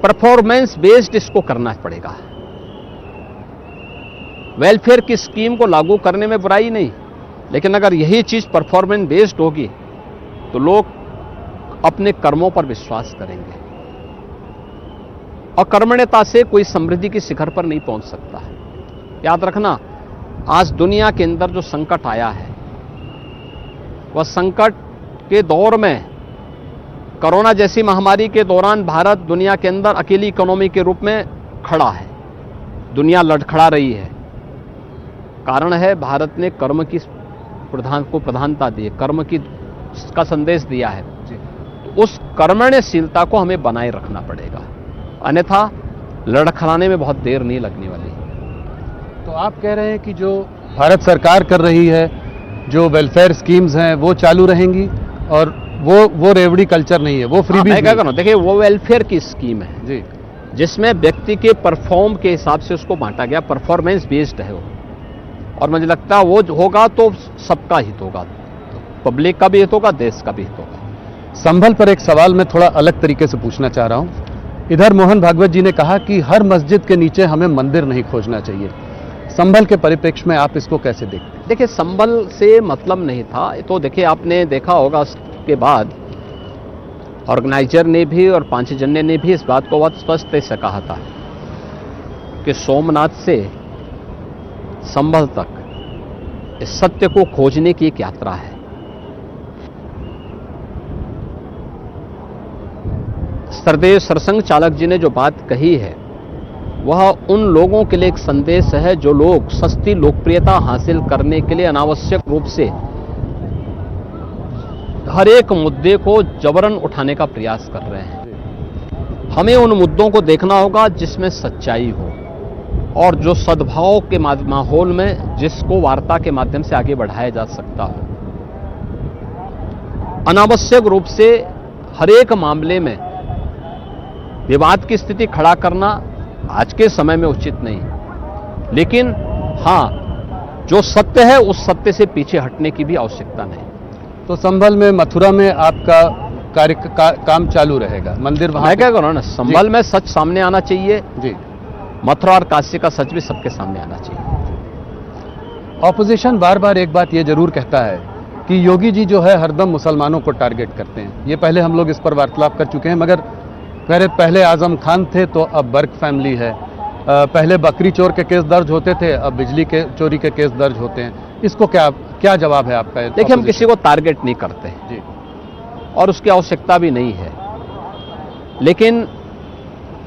परफॉर्मेंस बेस्ड इसको करना पड़ेगा। वेलफेयर की स्कीम को लागू करने में बुराई नहीं, लेकिन अगर यही चीज परफॉर्मेंस बेस्ड होगी तो लोग अपने कर्मों पर विश्वास करेंगे, और कर्मण्यता से कोई समृद्धि की शिखर पर नहीं पहुंच सकता है। याद रखना, आज दुनिया के अंदर जो संकट आया है, वह संकट के दौर में, कोरोना जैसी महामारी के दौरान भारत दुनिया के अंदर अकेली इकोनॉमी के रूप में खड़ा है। दुनिया लड़खड़ा रही है। कारण है भारत ने कर्म की प्रधानता दी है, कर्म की का संदेश दिया है। तो उस कर्मण्यशीलता को हमें बनाए रखना पड़ेगा, अन्यथा लड़खड़ाने में बहुत देर नहीं लगने वाली। तो आप कह रहे हैं कि जो भारत सरकार कर रही है, जो वेलफेयर स्कीम्स हैं वो चालू रहेंगी, और वो रेवड़ी कल्चर नहीं है, वो फ्री मैं क्या करूं, देखिए वो वेलफेयर की स्कीम है जी, जिसमें व्यक्ति के परफॉर्म के हिसाब से उसको बांटा गया, परफॉर्मेंस बेस्ड है वो, और मुझे लगता है वो होगा तो सबका हित होगा, पब्लिक का भी हित होगा, देश का भी हित होगा। संभल पर एक सवाल मैं थोड़ा अलग तरीके से पूछना चाह रहा हूं। इधर मोहन भागवत जी ने कहा कि हर मस्जिद के नीचे हमें मंदिर नहीं खोजना चाहिए। संभल के परिप्रेक्ष्य में आप इसको कैसे देखते हैं? देखिए, संभल से मतलब नहीं था, तो देखिए आपने देखा होगा उसके बाद ऑर्गेनाइजर ने भी और पांचजन्य ने भी इस बात को बहुत स्पष्ट से कहा था कि सोमनाथ से संभल तक इस सत्य को खोजने की एक यात्रा है। सरदेव सरसंघ चालक जी ने जो बात कही है, वह उन लोगों के लिए एक संदेश है जो लोग सस्ती लोकप्रियता हासिल करने के लिए अनावश्यक रूप से हर एक मुद्दे को जबरन उठाने का प्रयास कर रहे हैं। हमें उन मुद्दों को देखना होगा जिसमें सच्चाई हो, और जो सद्भाव के माहौल में जिसको वार्ता के माध्यम से आगे बढ़ाया जा सकता हो। अनावश्यक रूप से हर एक मामले में विवाद की स्थिति खड़ा करना आज के समय में उचित नहीं, लेकिन हां, जो सत्य है उस सत्य से पीछे हटने की भी आवश्यकता नहीं। तो संभल में, मथुरा में आपका काम चालू रहेगा, मंदिर वहां? मैं क्या करूं ना, संभल में सच सामने आना चाहिए जी, मथुरा और काशी का सच भी सबके सामने आना चाहिए। ऑपोजिशन बार बार एक बात ये जरूर कहता है कि योगी जी जो है हरदम मुसलमानों को टारगेट करते हैं। ये पहले हम लोग इस पर वार्तालाप कर चुके हैं, मगर पहले आजम खान थे तो अब बर्क फैमिली है, पहले बकरी चोर के केस दर्ज होते थे, अब बिजली के चोरी के केस दर्ज होते हैं। इसको क्या जवाब है आपका? देखिए, हम किसी को टारगेट नहीं करते जी, और उसकी आवश्यकता भी नहीं है, लेकिन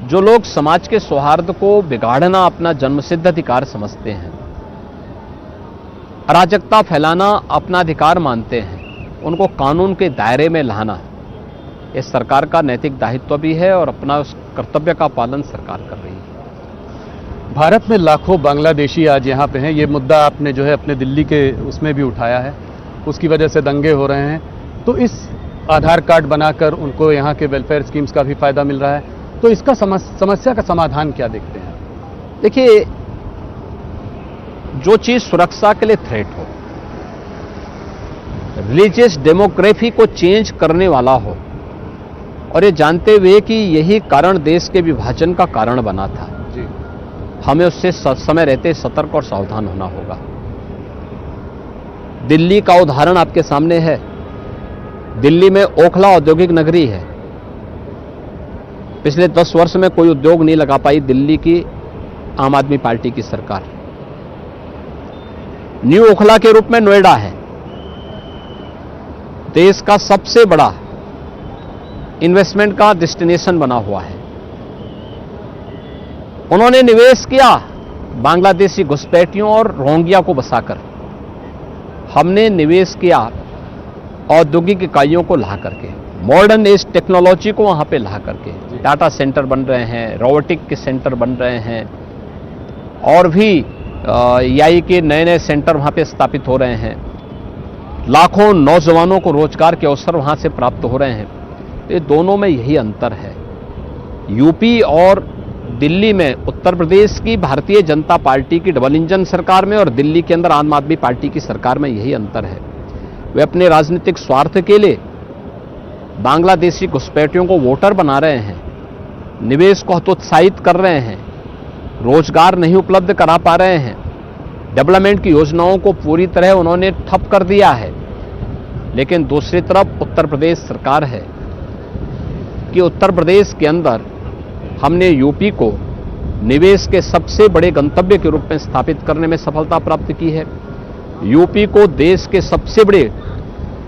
जो लोग समाज के सौहार्द को बिगाड़ना अपना जन्मसिद्ध अधिकार समझते हैं, अराजकता फैलाना अपना अधिकार मानते हैं, उनको कानून के दायरे में लाना ये सरकार का नैतिक दायित्व भी है, और अपना उस कर्तव्य का पालन सरकार कर रही है। भारत में लाखों बांग्लादेशी आज यहाँ पे हैं। ये मुद्दा आपने जो है अपने दिल्ली के उसमें भी उठाया है, उसकी वजह से दंगे हो रहे हैं। तो इस आधार कार्ड बनाकर उनको यहाँ के वेलफेयर स्कीम्स का भी फायदा मिल रहा है, तो इसका समस्या का समाधान क्या देखते हैं? देखिए, जो चीज सुरक्षा के लिए थ्रेट हो, रिलीजियस डेमोग्राफी को चेंज करने वाला हो, और ये जानते हुए कि यही कारण देश के विभाजन का कारण बना था जी, हमें उससे समय रहते सतर्क और सावधान होना होगा। दिल्ली का उदाहरण आपके सामने है। दिल्ली में ओखला औद्योगिक नगरी है। पिछले 10 वर्ष में कोई उद्योग नहीं लगा पाई दिल्ली की आम आदमी पार्टी की सरकार। न्यू ओखला के रूप में नोएडा है, देश का सबसे बड़ा इन्वेस्टमेंट का डेस्टिनेशन बना हुआ है। उन्होंने निवेश किया बांग्लादेशी घुसपैठियों और रोहिंग्या को बसाकर। हमने निवेश किया औद्योगिक इकाइयों को ला करके, मॉडर्न एज टेक्नोलॉजी को वहां पे ला करके। डाटा सेंटर बन रहे हैं, रोबोटिक के सेंटर बन रहे हैं, और भी एआई के नए नए सेंटर वहां पे स्थापित हो रहे हैं। लाखों नौजवानों को रोजगार के अवसर वहां से प्राप्त हो रहे हैं। ये दोनों में यही अंतर है। यूपी और दिल्ली में उत्तर प्रदेश की भारतीय जनता पार्टी की डबल इंजन सरकार में और दिल्ली के अंदर आम आदमी पार्टी की सरकार में यही अंतर है। वे अपने राजनीतिक स्वार्थ के लिए बांग्लादेशी घुसपैठियों को वोटर बना रहे हैं, निवेश को हतोत्साहित कर रहे हैं, रोजगार नहीं उपलब्ध करा पा रहे हैं, डेवलपमेंट की योजनाओं को पूरी तरह उन्होंने ठप कर दिया है। लेकिन दूसरी तरफ उत्तर प्रदेश सरकार है कि उत्तर प्रदेश के अंदर हमने यूपी को निवेश के सबसे बड़े गंतव्य के रूप में स्थापित करने में सफलता प्राप्त की है। यूपी को देश के सबसे बड़े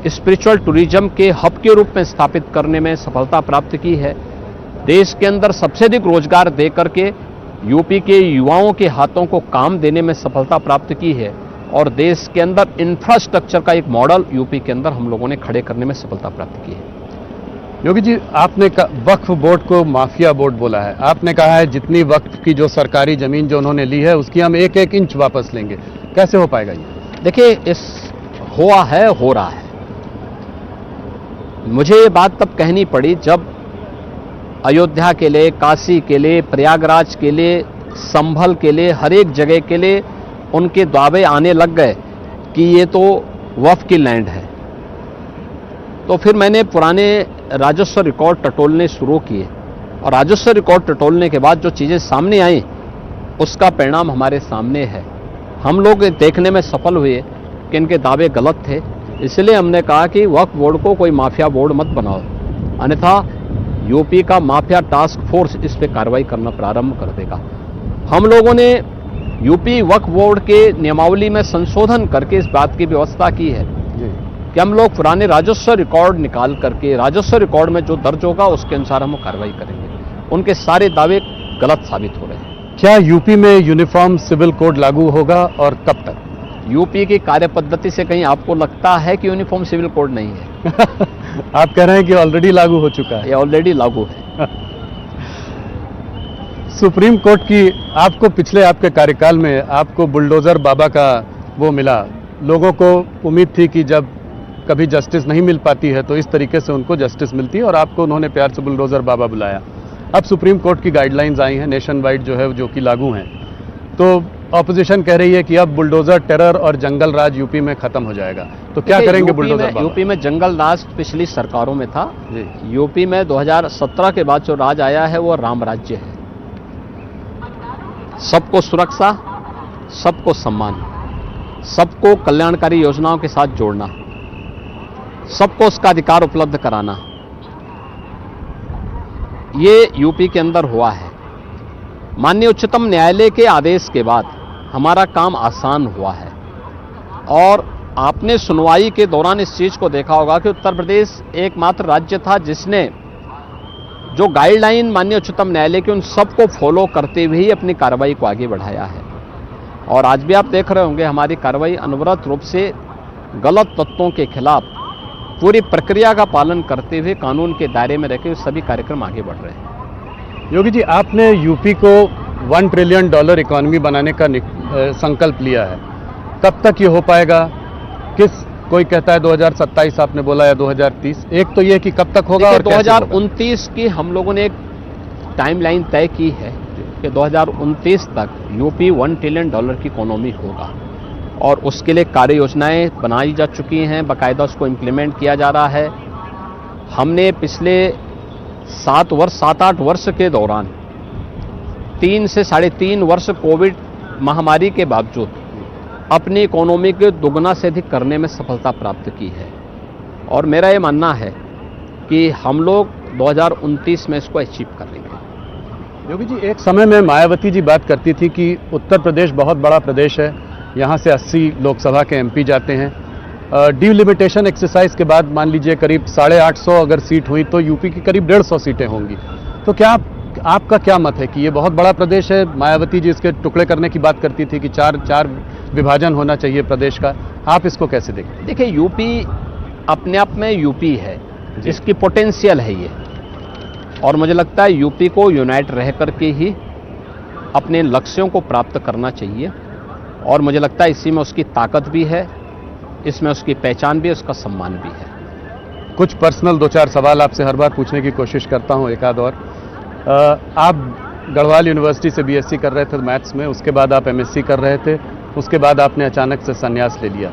स्पिरिचुअल टूरिज्म के हब के रूप में स्थापित करने में सफलता प्राप्त की है। देश के अंदर सबसे अधिक रोजगार दे करके यूपी के युवाओं के हाथों को काम देने में सफलता प्राप्त की है और देश के अंदर इंफ्रास्ट्रक्चर का एक मॉडल यूपी के अंदर हम लोगों ने खड़े करने में सफलता प्राप्त की है। योगी जी, आपने वक्फ बोर्ड को माफिया बोर्ड बोला है। आपने कहा है जितनी वक्फ की जो सरकारी जमीन जो उन्होंने ली है उसकी हम एक एक इंच वापस लेंगे। कैसे हो पाएगा ये? देखिए, हुआ है, हो रहा है। मुझे ये बात तब कहनी पड़ी जब अयोध्या के लिए, काशी के लिए, प्रयागराज के लिए, संभल के लिए, हर एक जगह के लिए उनके दावे आने लग गए कि ये तो वक्फ की लैंड है। तो फिर मैंने पुराने राजस्व रिकॉर्ड टटोलने शुरू किए और राजस्व रिकॉर्ड टटोलने के बाद जो चीज़ें सामने आई उसका परिणाम हमारे सामने है। हम लोग देखने में सफल हुए कि इनके दावे गलत थे, इसलिए हमने कहा कि वक्फ बोर्ड को कोई माफिया बोर्ड मत बनाओ, अन्यथा यूपी का माफिया टास्क फोर्स इस पे कार्रवाई करना प्रारंभ कर देगा। हम लोगों ने यूपी वक्फ बोर्ड के नियमावली में संशोधन करके इस बात की व्यवस्था की है कि हम लोग पुराने राजस्व रिकॉर्ड निकाल करके राजस्व रिकॉर्ड में जो दर्ज होगा उसके अनुसार हम कार्रवाई करेंगे। उनके सारे दावे गलत साबित हो रहे हैं। क्या यूपी में यूनिफॉर्म सिविल कोड लागू होगा और कब तक? यूपी की कार्य पद्धति से कहीं आपको लगता है कि यूनिफॉर्म सिविल कोड नहीं है? आप कह रहे हैं कि ऑलरेडी लागू हो चुका है। ये ऑलरेडी लागू है। सुप्रीम कोर्ट की आपको पिछले आपके कार्यकाल में आपको बुलडोजर बाबा का वो मिला। लोगों को उम्मीद थी कि जब कभी जस्टिस नहीं मिल पाती है तो इस तरीके से उनको जस्टिस मिलती है और आपको उन्होंने प्यार से बुलडोजर बाबा बुलाया। अब सुप्रीम कोर्ट की गाइडलाइंस आई हैं नेशन वाइड जो है जो कि लागू हैं, तो ऑपोजिशन कह रही है कि अब बुलडोजर टेरर और जंगल राज यूपी में खत्म हो जाएगा। तो क्या करेंगे बुलडोजर बाबा? यूपी में जंगल राज पिछली सरकारों में था। यूपी में 2017 के बाद जो राज आया है वो राम राज्य है। सबको सुरक्षा, सबको सम्मान, सबको कल्याणकारी योजनाओं के साथ जोड़ना, सबको उसका अधिकार उपलब्ध कराना, ये यूपी के अंदर हुआ है। माननीय उच्चतम न्यायालय के आदेश के बाद हमारा काम आसान हुआ है और आपने सुनवाई के दौरान इस चीज को देखा होगा कि उत्तर प्रदेश एकमात्र राज्य था जिसने जो गाइडलाइन माननीय उच्चतम न्यायालय की उन सबको फॉलो करते हुए ही अपनी कार्रवाई को आगे बढ़ाया है। और आज भी आप देख रहे होंगे हमारी कार्रवाई अनवरत रूप से गलत तत्वों के खिलाफ पूरी प्रक्रिया का पालन करते हुए कानून के दायरे में रहकर सभी कार्यक्रम आगे बढ़ रहे हैं। योगी जी, आपने यूपी को $1 ट्रिलियन इकोनॉमी बनाने का संकल्प लिया है। कब तक ये हो पाएगा? कोई कहता है 2027 आपने बोला या 2030। एक तो ये कि कब तक होगा और 2029 की हम लोगों ने एक टाइमलाइन तय की है कि 2029 तक यूपी $1 ट्रिलियन की इकोनॉमी होगा और उसके लिए कार्य योजनाएं बनाई जा चुकी हैं, बाकायदा उसको इम्प्लीमेंट किया जा रहा है। हमने पिछले 7-8 वर्ष के दौरान 3 से 3.5 वर्ष कोविड महामारी के बावजूद अपनी इकोनॉमी के दुगना से अधिक करने में सफलता प्राप्त की है और मेरा ये मानना है कि हम लोग 2029 में इसको अचीव कर लेंगे। योगी जी, एक समय में मायावती जी बात करती थी कि उत्तर प्रदेश बहुत बड़ा प्रदेश है, यहाँ से 80 लोकसभा के एमपी जाते हैं। डिलिमिटेशन एक्सरसाइज के बाद मान लीजिए करीब 850 अगर सीट हुई तो यूपी की करीब 150 सीटें होंगी। तो क्या आपका क्या मत है कि ये बहुत बड़ा प्रदेश है? मायावती जी इसके टुकड़े करने की बात करती थी कि चार विभाजन होना चाहिए प्रदेश का। आप इसको कैसे देखते? देखिए, यूपी अपने आप में यूपी है, इसकी पोटेंशियल है ये, और मुझे लगता है यूपी को यूनाइट रह करके ही अपने लक्ष्यों को प्राप्त करना चाहिए और मुझे लगता है इसी में उसकी ताकत भी है, इसमें उसकी पहचान भी है, उसका सम्मान भी है। कुछ पर्सनल 2-4 सवाल आपसे हर बार पूछने की कोशिश करता हूं, एक आध और। आप गढ़वाल यूनिवर्सिटी से बीएससी कर रहे थे मैथ्स में, उसके बाद आप एमएससी कर रहे थे, उसके बाद आपने अचानक से संन्यास ले लिया।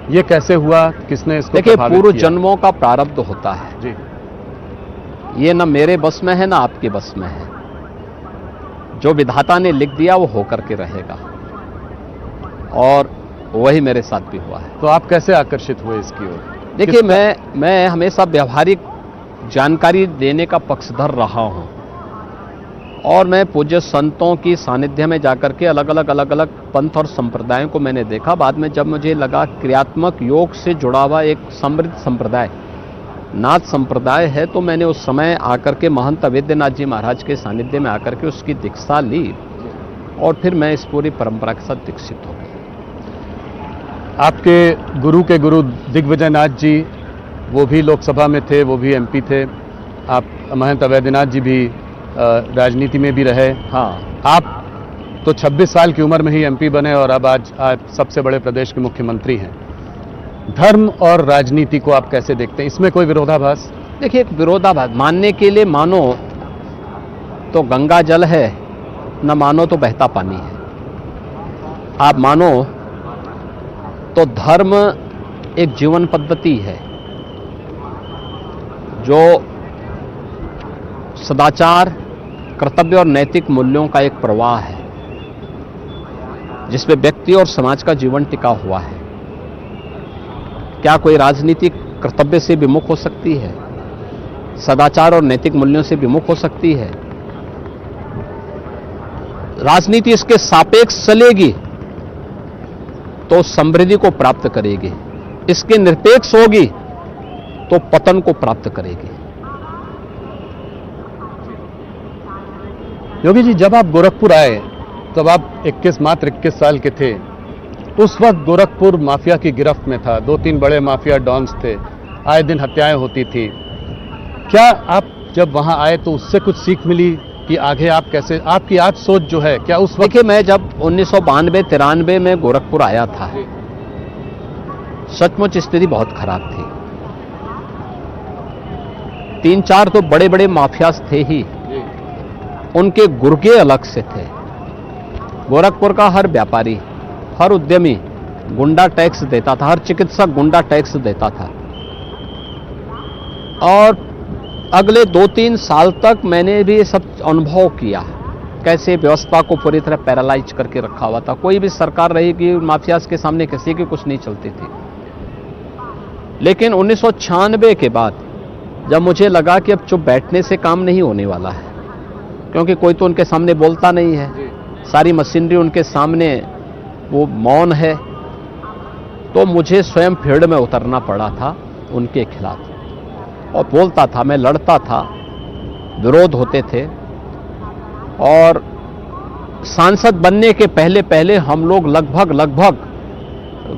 ये कैसे हुआ, किसने इसको देखिए, प्रभावित पूर्व किया? जन्मों का प्रारब्ध होता है जी। ये न मेरे बस में है, ना आपके बस में है। जो विधाता ने लिख दिया वो होकर के रहेगा, और वही मेरे साथ भी हुआ है। तो आप कैसे आकर्षित हुए इसकी ओर? देखिए, मैं हमेशा व्यवहारिक जानकारी देने का पक्षधर रहा हूं, और मैं पूज्य संतों की सानिध्य में जाकर के अलग अलग पंथ और संप्रदायों को मैंने देखा। बाद में जब मुझे लगा क्रियात्मक योग से जुड़ा हुआ एक समृद्ध संप्रदाय नाथ संप्रदाय है, तो मैंने उस समय आकर के महंत अवेद्यनाथ जी महाराज के सानिध्य में आकर के उसकी दीक्षा ली, और फिर मैं इस पूरी परंपरा के साथ दीक्षित हो गया। आपके गुरु के गुरु दिग्विजयनाथ जी, वो भी लोकसभा में थे, वो भी एमपी थे। आप महंत अवैधनाथ जी भी राजनीति में भी रहे। हाँ, आप तो 26 साल की उम्र में ही एमपी बने, और अब आज सबसे बड़े प्रदेश के मुख्यमंत्री हैं। धर्म और राजनीति को आप कैसे देखते हैं? इसमें कोई विरोधाभास? देखिए, एक विरोधाभास मानने के लिए मानो तो गंगा जल है, न मानो तो बहता पानी है। आप मानो तो धर्म एक जीवन पद्धति है जो सदाचार, कर्तव्य और नैतिक मूल्यों का एक प्रवाह है, जिसमें व्यक्ति और समाज का जीवन टिका हुआ है। क्या कोई राजनीति कर्तव्य से विमुख हो सकती है? सदाचार और नैतिक मूल्यों से विमुख हो सकती है? राजनीति इसके सापेक्ष चलेगी तो समृद्धि को प्राप्त करेगी, इसके निरपेक्ष होगी तो पतन को प्राप्त करेगी। योगी जी, जब आप गोरखपुर आए तब आप मात्र 21 साल के थे। उस वक्त गोरखपुर माफिया की गिरफ्त में था, 2-3 बड़े माफिया डॉन्स थे, आए दिन हत्याएं होती थी। क्या आप जब वहां आए तो उससे कुछ सीख मिली कि आगे आप कैसे, आपकी आज सोच जो है क्या उस वक्त? देखिए, मैं जब 1992-93 में गोरखपुर आया था, सचमुच स्थिति बहुत खराब थी। 3-4 तो बड़े बड़े माफियाज थे ही, उनके गुर्गे अलग से थे। गोरखपुर का हर व्यापारी, हर उद्यमी गुंडा टैक्स देता था, हर चिकित्सक गुंडा टैक्स देता था। और अगले 2-3 साल तक मैंने भी सब अनुभव किया, कैसे व्यवस्था को पूरी तरह पैरालाइज करके रखा हुआ था। कोई भी सरकार रही कि माफियाज के सामने किसी की कुछ नहीं चलती थी। लेकिन 1996 के बाद जब मुझे लगा कि अब चुप बैठने से काम नहीं होने वाला है, क्योंकि कोई तो उनके सामने बोलता नहीं है, सारी मशीनरी उनके सामने वो मौन है, तो मुझे स्वयं फील्ड में उतरना पड़ा था उनके खिलाफ, और बोलता था, मैं लड़ता था, विरोध होते थे। और सांसद बनने के पहले पहले हम लोग लगभग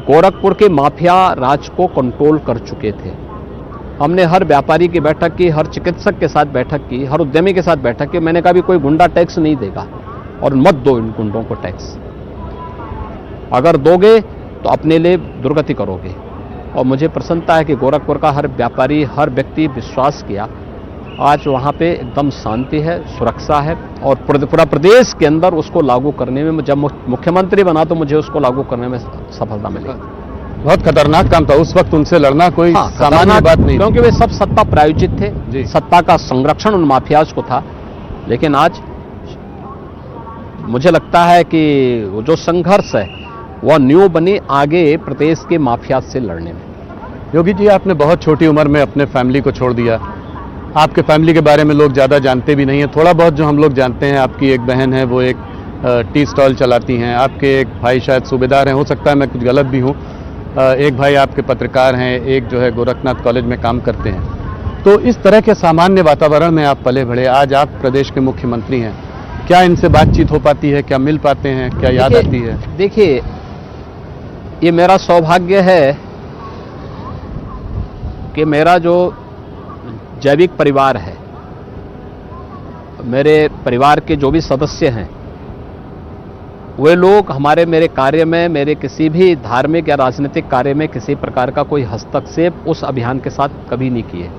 गोरखपुर के माफिया राज को कंट्रोल कर चुके थे। हमने हर व्यापारी की बैठक की, हर चिकित्सक के साथ बैठक की, हर उद्यमी के साथ बैठक की। मैंने कहा भी कोई गुंडा टैक्स नहीं देगा, और मत दो इन गुंडों को टैक्स। अगर दोगे तो अपने लिए दुर्गति करोगे। और मुझे प्रसन्नता है कि गोरखपुर का हर व्यापारी, हर व्यक्ति विश्वास किया। आज वहाँ पे एकदम शांति है, सुरक्षा है, और पूरा प्रदेश के अंदर उसको लागू करने में, जब मुख्यमंत्री बना तो मुझे उसको लागू करने में सफलता मिली। बहुत खतरनाक काम था उस वक्त, उनसे लड़ना कोई सामान्य बात नहीं, क्योंकि वे सब सत्ता प्रायोजित थे। सत्ता का संरक्षण उन माफियाज को था। लेकिन आज मुझे लगता है कि जो संघर्ष है वह न्यू बनी आगे प्रदेश के माफिया से लड़ने में। योगी जी, आपने बहुत छोटी उम्र में अपने फैमिली को छोड़ दिया। आपके फैमिली के बारे में लोग ज़्यादा जानते भी नहीं हैं। थोड़ा बहुत जो हम लोग जानते हैं, आपकी एक बहन है, वो एक टी स्टॉल चलाती हैं। आपके एक भाई शायद सूबेदार हैं, हो सकता है मैं कुछ गलत भी हूँ। एक भाई आपके पत्रकार हैं, एक जो है गोरखनाथ कॉलेज में काम करते हैं। तो इस तरह के सामान्य वातावरण में आप पले बढ़े, आज आप प्रदेश के मुख्यमंत्री हैं। क्या इनसे बातचीत हो पाती है? क्या मिल पाते हैं? क्या याद आती है? देखिए, ये मेरा सौभाग्य है कि मेरा जो जैविक परिवार है, मेरे परिवार के जो भी सदस्य हैं, वे लोग मेरे कार्य में, मेरे किसी भी धार्मिक या राजनीतिक कार्य में किसी प्रकार का कोई हस्तक्षेप उस अभियान के साथ कभी नहीं किए।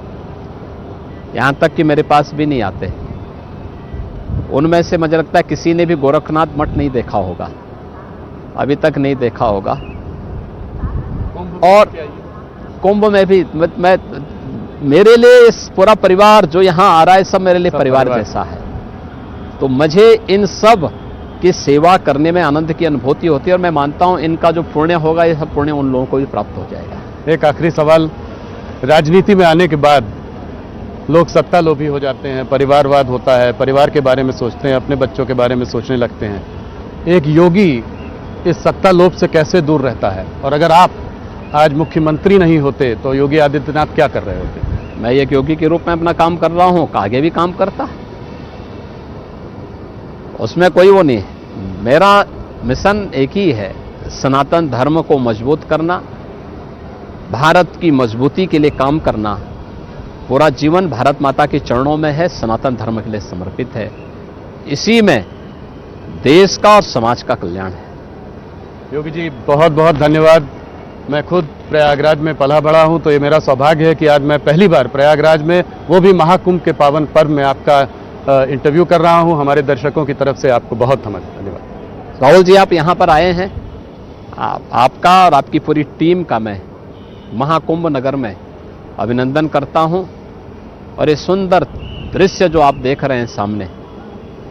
यहाँ तक कि मेरे पास भी नहीं आते। उनमें से मुझे लगता है किसी ने भी गोरखनाथ मठ नहीं देखा होगा, अभी तक नहीं देखा होगा। और कुंभ में भी मैं मेरे लिए इस पूरा परिवार जो यहाँ आ रहा है सब मेरे लिए परिवार जैसा है। तो मुझे इन सब की सेवा करने में आनंद की अनुभूति होती है और मैं मानता हूं इनका जो पुण्य होगा ये सब पुण्य उन लोगों को भी प्राप्त हो जाएगा। एक आखिरी सवाल, राजनीति में आने के बाद लोग सत्ता लोभी हो जाते हैं, परिवारवाद होता है, परिवार के बारे में सोचते हैं, अपने बच्चों के बारे में सोचने लगते हैं। एक योगी इस सत्ता लोभ से कैसे दूर रहता है? और अगर आप आज मुख्यमंत्री नहीं होते तो योगी आदित्यनाथ क्या कर रहे होते? मैं एक योगी के रूप में अपना काम कर रहा हूं, आगे भी काम करता, उसमें कोई वो नहीं। मेरा मिशन एक ही है, सनातन धर्म को मजबूत करना, भारत की मजबूती के लिए काम करना। पूरा जीवन भारत माता के चरणों में है, सनातन धर्म के लिए समर्पित है। इसी में देश का और समाज का कल्याण है। योगी जी बहुत बहुत धन्यवाद। मैं खुद प्रयागराज में पला बड़ा हूं, तो ये मेरा सौभाग्य है कि आज मैं पहली बार प्रयागराज में, वो भी महाकुंभ के पावन पर्व में आपका इंटरव्यू कर रहा हूं। हमारे दर्शकों की तरफ से आपको बहुत धन्यवाद। राहुल जी, आप यहाँ पर आए हैं, आपका और आपकी पूरी टीम का मैं महाकुंभ नगर में अभिनंदन करता हूं। और ये सुंदर दृश्य जो आप देख रहे हैं सामने,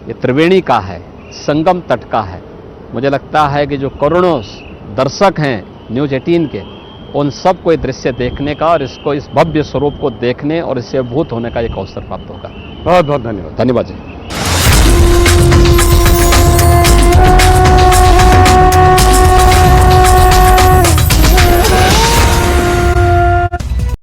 ये त्रिवेणी का है, संगम तट का है। मुझे लगता है कि जो करोड़ों दर्शक हैं न्यूज़ 18 के, उन सबको ये दृश्य देखने का और इसको, इस भव्य स्वरूप को देखने और इससे अभूत होने का एक अवसर प्राप्त होगा। बहुत बहुत धन्यवाद। धन्यवाद जी।